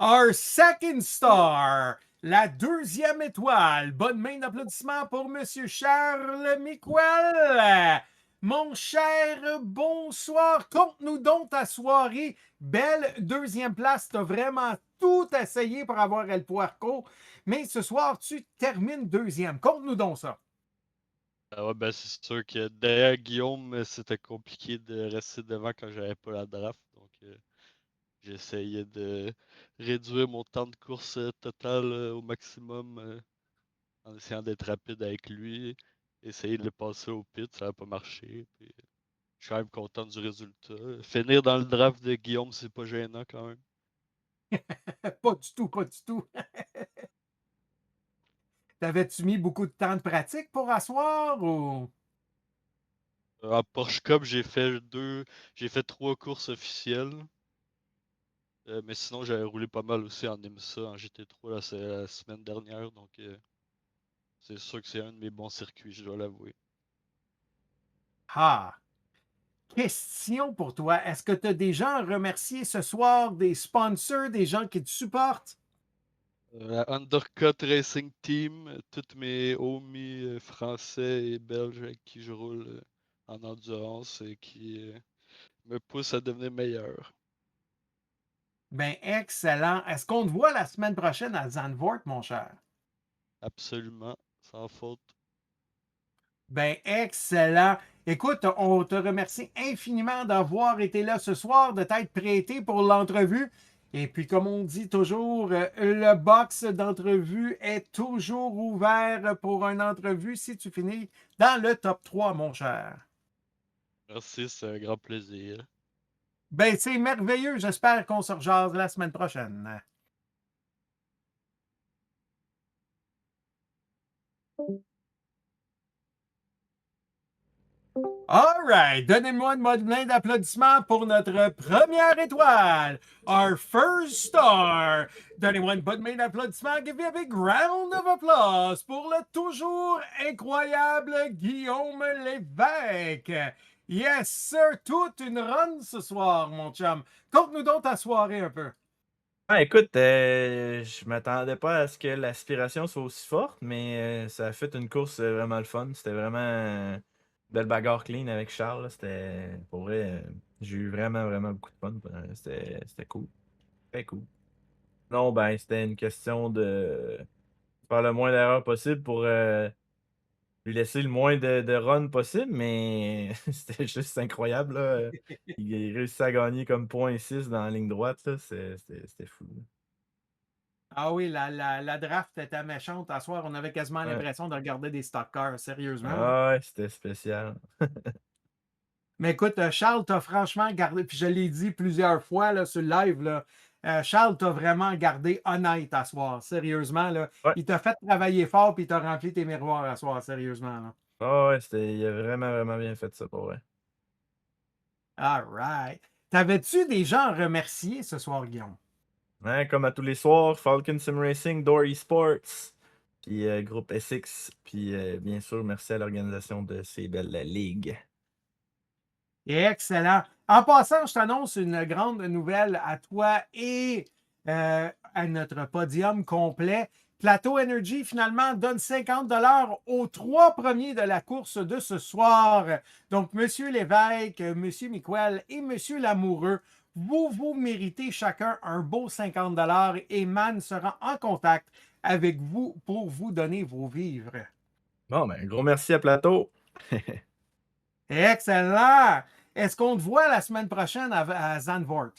Our second star. La deuxième étoile. Bonne main d'applaudissements pour Monsieur Charles Miquel. Mon cher, bonsoir. Conte-nous donc ta soirée. Belle deuxième place. Tu as vraiment tout essayé pour avoir El Puerco. Mais ce soir, tu termines deuxième. Conte-nous donc ça. Ah ouais, ben c'est sûr que derrière Guillaume, c'était compliqué de rester devant quand j'avais pas la draft. Donc j'essayais de réduire mon temps de course total au maximum en essayant d'être rapide avec lui. Essayer de le passer au pit, ça n'a pas marché. Puis, je suis quand même content du résultat. Finir dans le draft de Guillaume, c'est pas gênant quand même. Pas du tout, pas du tout. T'avais-tu mis beaucoup de temps de pratique pour asseoir ou? En Porsche Cup, j'ai fait 3 courses officielles. Mais sinon, j'avais roulé pas mal aussi en IMSA, en GT3 la semaine dernière. Donc, c'est sûr que c'est un de mes bons circuits, je dois l'avouer. Ah! Question pour toi. Est-ce que tu as des gens à remercier ce soir, des sponsors, des gens qui te supportent? La Undercut Racing Team, tous mes homies français et belges avec qui je roule en endurance et qui me poussent à devenir meilleur. Ben, excellent. Est-ce qu'on te voit la semaine prochaine à Zandvoort, mon cher? Absolument, sans faute. Ben, excellent. Écoute, on te remercie infiniment d'avoir été là ce soir, de t'être prêté pour l'entrevue. Et puis, comme on dit toujours, le box d'entrevue est toujours ouvert pour une entrevue si tu finis dans le top 3, mon cher. Merci, c'est un grand plaisir. Ben, c'est merveilleux. J'espère qu'on se rejase la semaine prochaine. All right. Donnez-moi une bonne main d'applaudissements pour notre première étoile. Our first star. Donnez-moi une bonne main d'applaudissements. Give me a big round of applause pour le toujours incroyable Guillaume Lévesque. Yes, sir. Toute une run ce soir, mon chum. Conte-nous donc ta soirée un peu. Ah, écoute, je m'attendais pas à ce que l'aspiration soit aussi forte, mais ça a fait une course vraiment le fun. C'était vraiment belle bagarre clean avec Charles. Là. C'était pour vrai, j'ai eu vraiment beaucoup de fun. C'était cool. Très cool. Non, ben, c'était une question de faire le moins d'erreurs possible pour lui laisser le moins de runs possible, mais c'était juste incroyable. Là. Il réussit à gagner comme 0.6 dans la ligne droite. Là. C'était fou. Là. Ah oui, la draft était méchante. À soir, on avait quasiment Ouais. l'impression de regarder des stock cars, sérieusement. Ah ouais, c'était spécial. Mais écoute, Charles t'a franchement gardé, puis je l'ai dit plusieurs fois là, sur le live, là, Charles t'a vraiment gardé honnête à soir, sérieusement. Là. Ouais. Il t'a fait travailler fort, puis il t'a rempli tes miroirs à soir, sérieusement. Là. Ah ouais, il a vraiment bien fait ça pour vrai. All right. T'avais-tu des gens à remercier ce soir, Guillaume? Ouais, comme à tous les soirs, Falcon Sim Racing, Door Esports, puis Groupe SX, puis bien sûr, merci à l'organisation de ces belles ligues. Excellent. En passant, je t'annonce une grande nouvelle à toi et à notre podium complet. Plateau Energy, finalement, donne 50 aux 3 premiers de la course de ce soir. Donc, M. Lévesque, M. Miquel et M. Lamoureux, vous méritez chacun un beau 50 et Man sera en contact avec vous pour vous donner vos vivres. Bon, ben, gros merci à Plateau. Excellent! Est-ce qu'on te voit la semaine prochaine à Zandvoort?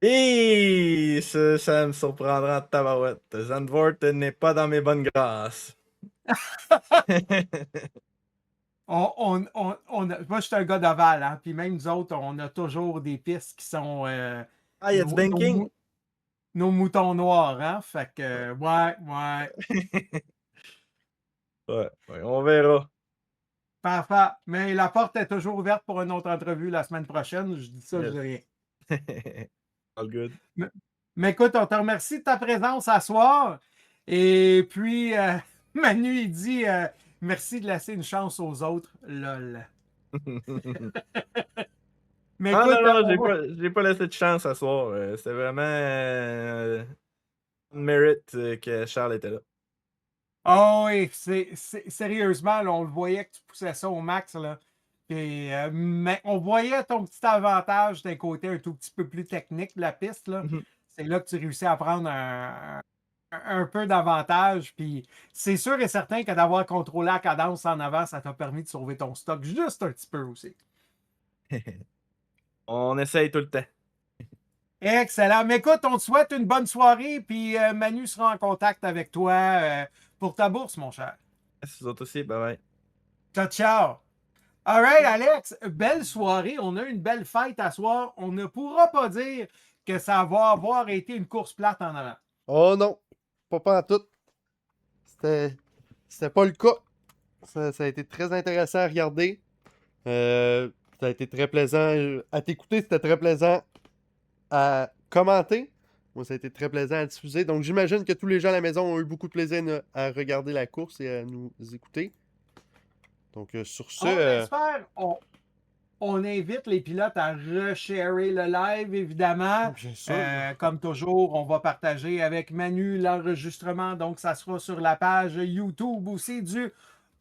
Et ça me surprendra en tabarouette. Zandvoort n'est pas dans mes bonnes grâces. Moi, je suis un gars d'Oval, hein, puis même nous autres, on a toujours des pistes qui sont Ah, il y a du banking? nos moutons noirs, hein? Fait que, ouais. Ouais, on verra. Parfait. Mais la porte est toujours ouverte pour une autre entrevue la semaine prochaine. Je dis ça, Yes. je dis rien. All good. Mais écoute, on te remercie de ta présence à soir. Et puis, Manu, il dit merci de laisser une chance aux autres. Lol. Mais Ah écoute, non, j'ai pas laissé de chance à soir. C'était vraiment mérite que Charles était là. oh oui, sérieusement, là, on le voyait que tu poussais ça au max. Là. Puis, mais on voyait ton petit avantage d'un côté un tout petit peu plus technique de la piste. Là. C'est là que tu réussis à prendre un peu d'avantage. Puis c'est sûr et certain que d'avoir contrôlé la cadence en avant, ça t'a permis de sauver ton stock juste un petit peu aussi. On essaye tout le temps. Excellent. Mais écoute, on te souhaite une bonne soirée. Puis Manu sera en contact avec toi pour ta bourse, mon cher. Merci vous autres aussi. Bye bye. Ciao, ciao. All right, Alex, belle soirée. On a une belle fête à soir. On ne pourra pas dire que ça va avoir été une course plate en avant. Oh non, pas en tout. C'était pas le cas. Ça a été très intéressant à regarder. Ça a été très plaisant à t'écouter. C'était très plaisant à commenter. Moi, ça a été très plaisant à diffuser. Donc, j'imagine que tous les gens à la maison ont eu beaucoup de plaisir à regarder la course et à nous écouter. Donc, sur ce. On espère. On invite les pilotes à resharer le live, évidemment. Bien sûr. Comme toujours, on va partager avec Manu l'enregistrement. Donc, ça sera sur la page YouTube aussi du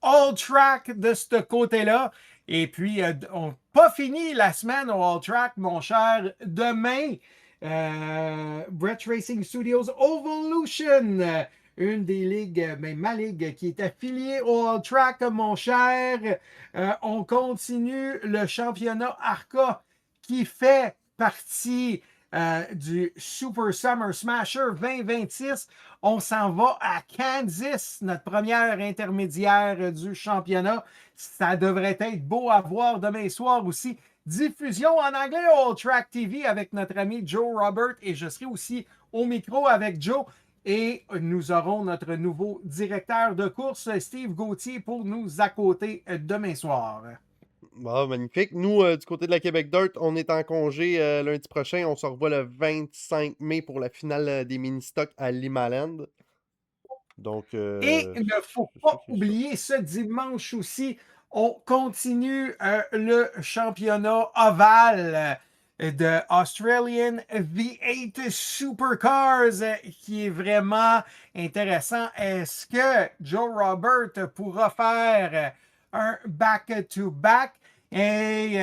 All Track de ce côté-là. Et puis, on n'a pas fini la semaine au All Track, mon cher. Demain, Brett Racing Studios Evolution, une des ligues, mais ma ligue qui est affiliée au All Track, mon cher. On continue le championnat ARCA qui fait partie du Super Summer Smasher 2026. On s'en va à Kansas, notre première intermédiaire du championnat. Ça devrait être beau à voir demain soir aussi. Diffusion en anglais au All Track TV avec notre ami Joe Robert et je serai aussi au micro avec Joe. Et nous aurons notre nouveau directeur de course, Steve Gauthier, pour nous accoter demain soir. Bon, magnifique. Nous, du côté de la Québec Dirt, on est en congé lundi prochain. On se revoit le 25 mai pour la finale des mini-stocks à Limaland. Donc, et il ne faut pas oublier ce dimanche aussi, on continue le championnat ovale de Australian V8 Supercars qui est vraiment intéressant. Est-ce que Joe Robert pourra faire un back-to-back? Et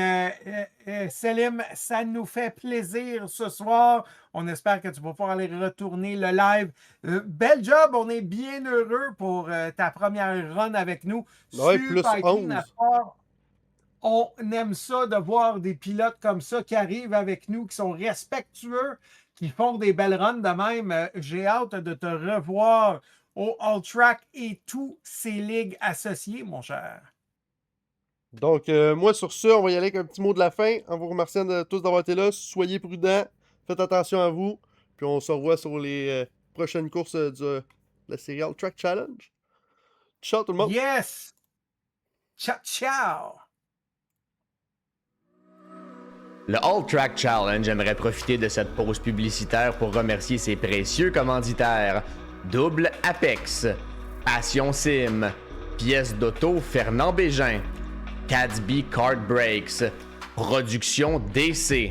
Selim, ça nous fait plaisir ce soir. On espère que tu vas pouvoir aller retourner le live. Bel job, on est bien heureux pour ta première run avec nous. Ouais, plus Super 11. clean à part. On aime ça de voir des pilotes comme ça qui arrivent avec nous, qui sont respectueux, qui font des belles runs de même. J'ai hâte de te revoir au All Track et tous ces ligues associées, mon cher. Donc, moi, sur ce, on va y aller avec un petit mot de la fin en vous remerciant tous d'avoir été là. Soyez prudents, faites attention à vous. Puis on se revoit sur les prochaines courses de la série All Track Challenge. Ciao tout le monde! Yes! Ciao, ciao! Le All Track Challenge aimerait profiter de cette pause publicitaire pour remercier ses précieux commanditaires. Double Apex, Passion Sim, Pièces d'auto Fernand Bégin, Cadsby Kart Brakes, Production DC,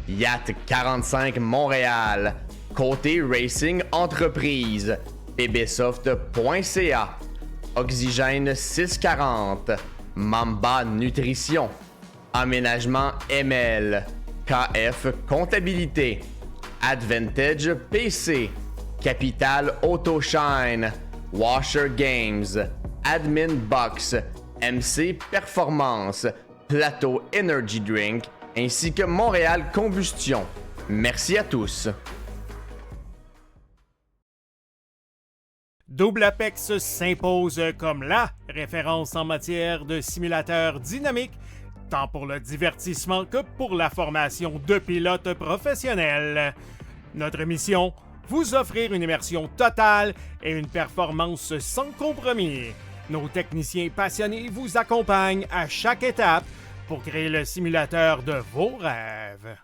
Yacht 45 Montréal, Côté Racing Entreprise, pbsoft.ca, Oxygène 640, Mamba Nutrition, Aménagement ML, KF Comptabilité, Advantage PC, Capital Autoshine, Washer Games, Admin Box, MC Performance, Plateau Energy Drink, ainsi que Montréal Combustion. Merci à tous. Double Apex s'impose comme la référence en matière de simulateurs dynamiques, tant pour le divertissement que pour la formation de pilotes professionnels. Notre mission, vous offrir une immersion totale et une performance sans compromis. Nos techniciens passionnés vous accompagnent à chaque étape pour créer le simulateur de vos rêves.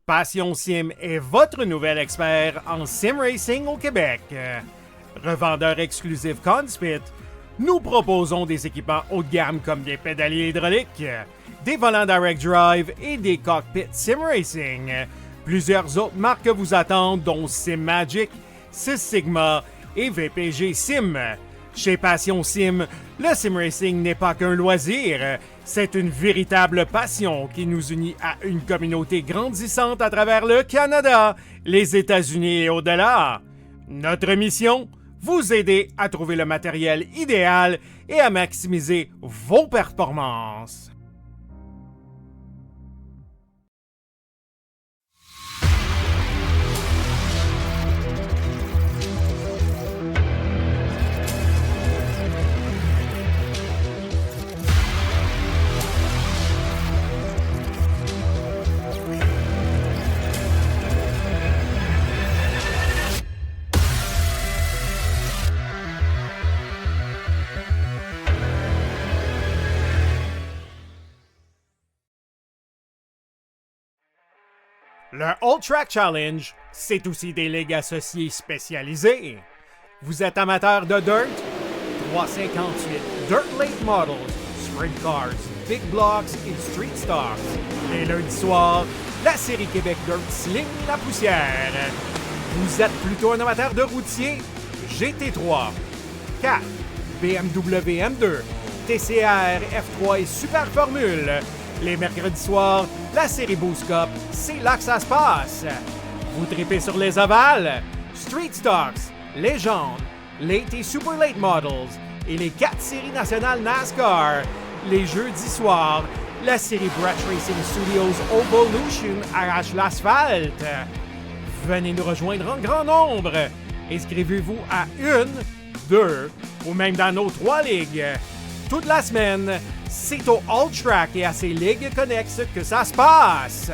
Passion Sim est votre nouvel expert en sim racing au Québec. Revendeur exclusif Conspit, nous proposons des équipements haut de gamme comme des pédaliers hydrauliques, des volants direct drive et des cockpits sim racing. Plusieurs autres marques vous attendent, dont Sim Magic, Six Sigma et VPG Sim. Chez Passion Sim, le sim racing n'est pas qu'un loisir, c'est une véritable passion qui nous unit à une communauté grandissante à travers le Canada, les États-Unis et au-delà. Notre mission, vous aider à trouver le matériel idéal et à maximiser vos performances. Le All Track Challenge, c'est aussi des ligues associées spécialisées. Vous êtes amateur de dirt? 358 Dirt Late Models, Sprint Cars, Big Blocks et Street Stocks. Les lundis soirs, la série Québec Dirt sling la poussière. Vous êtes plutôt un amateur de routier? GT3, 4, BMW M2, TCR, F3 et Super Formule. Les mercredis soirs, la série Boost Cup, c'est là que ça se passe. Vous tripez sur les ovales, Street Stocks, Légende, Late et Super Late Models et les 4 séries nationales NASCAR. Les jeudis soirs, la série Brett Racing Studios Evolution arrache l'asphalte. Venez nous rejoindre en grand nombre. Inscrivez-vous à 1, 2 ou même dans nos 3 ligues. Toute la semaine, c'est au All Track et à ses ligues connexes que ça se passe.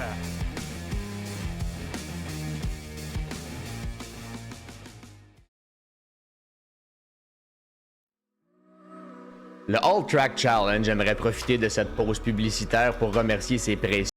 Le All Track Challenge aimerait profiter de cette pause publicitaire pour remercier ses précieux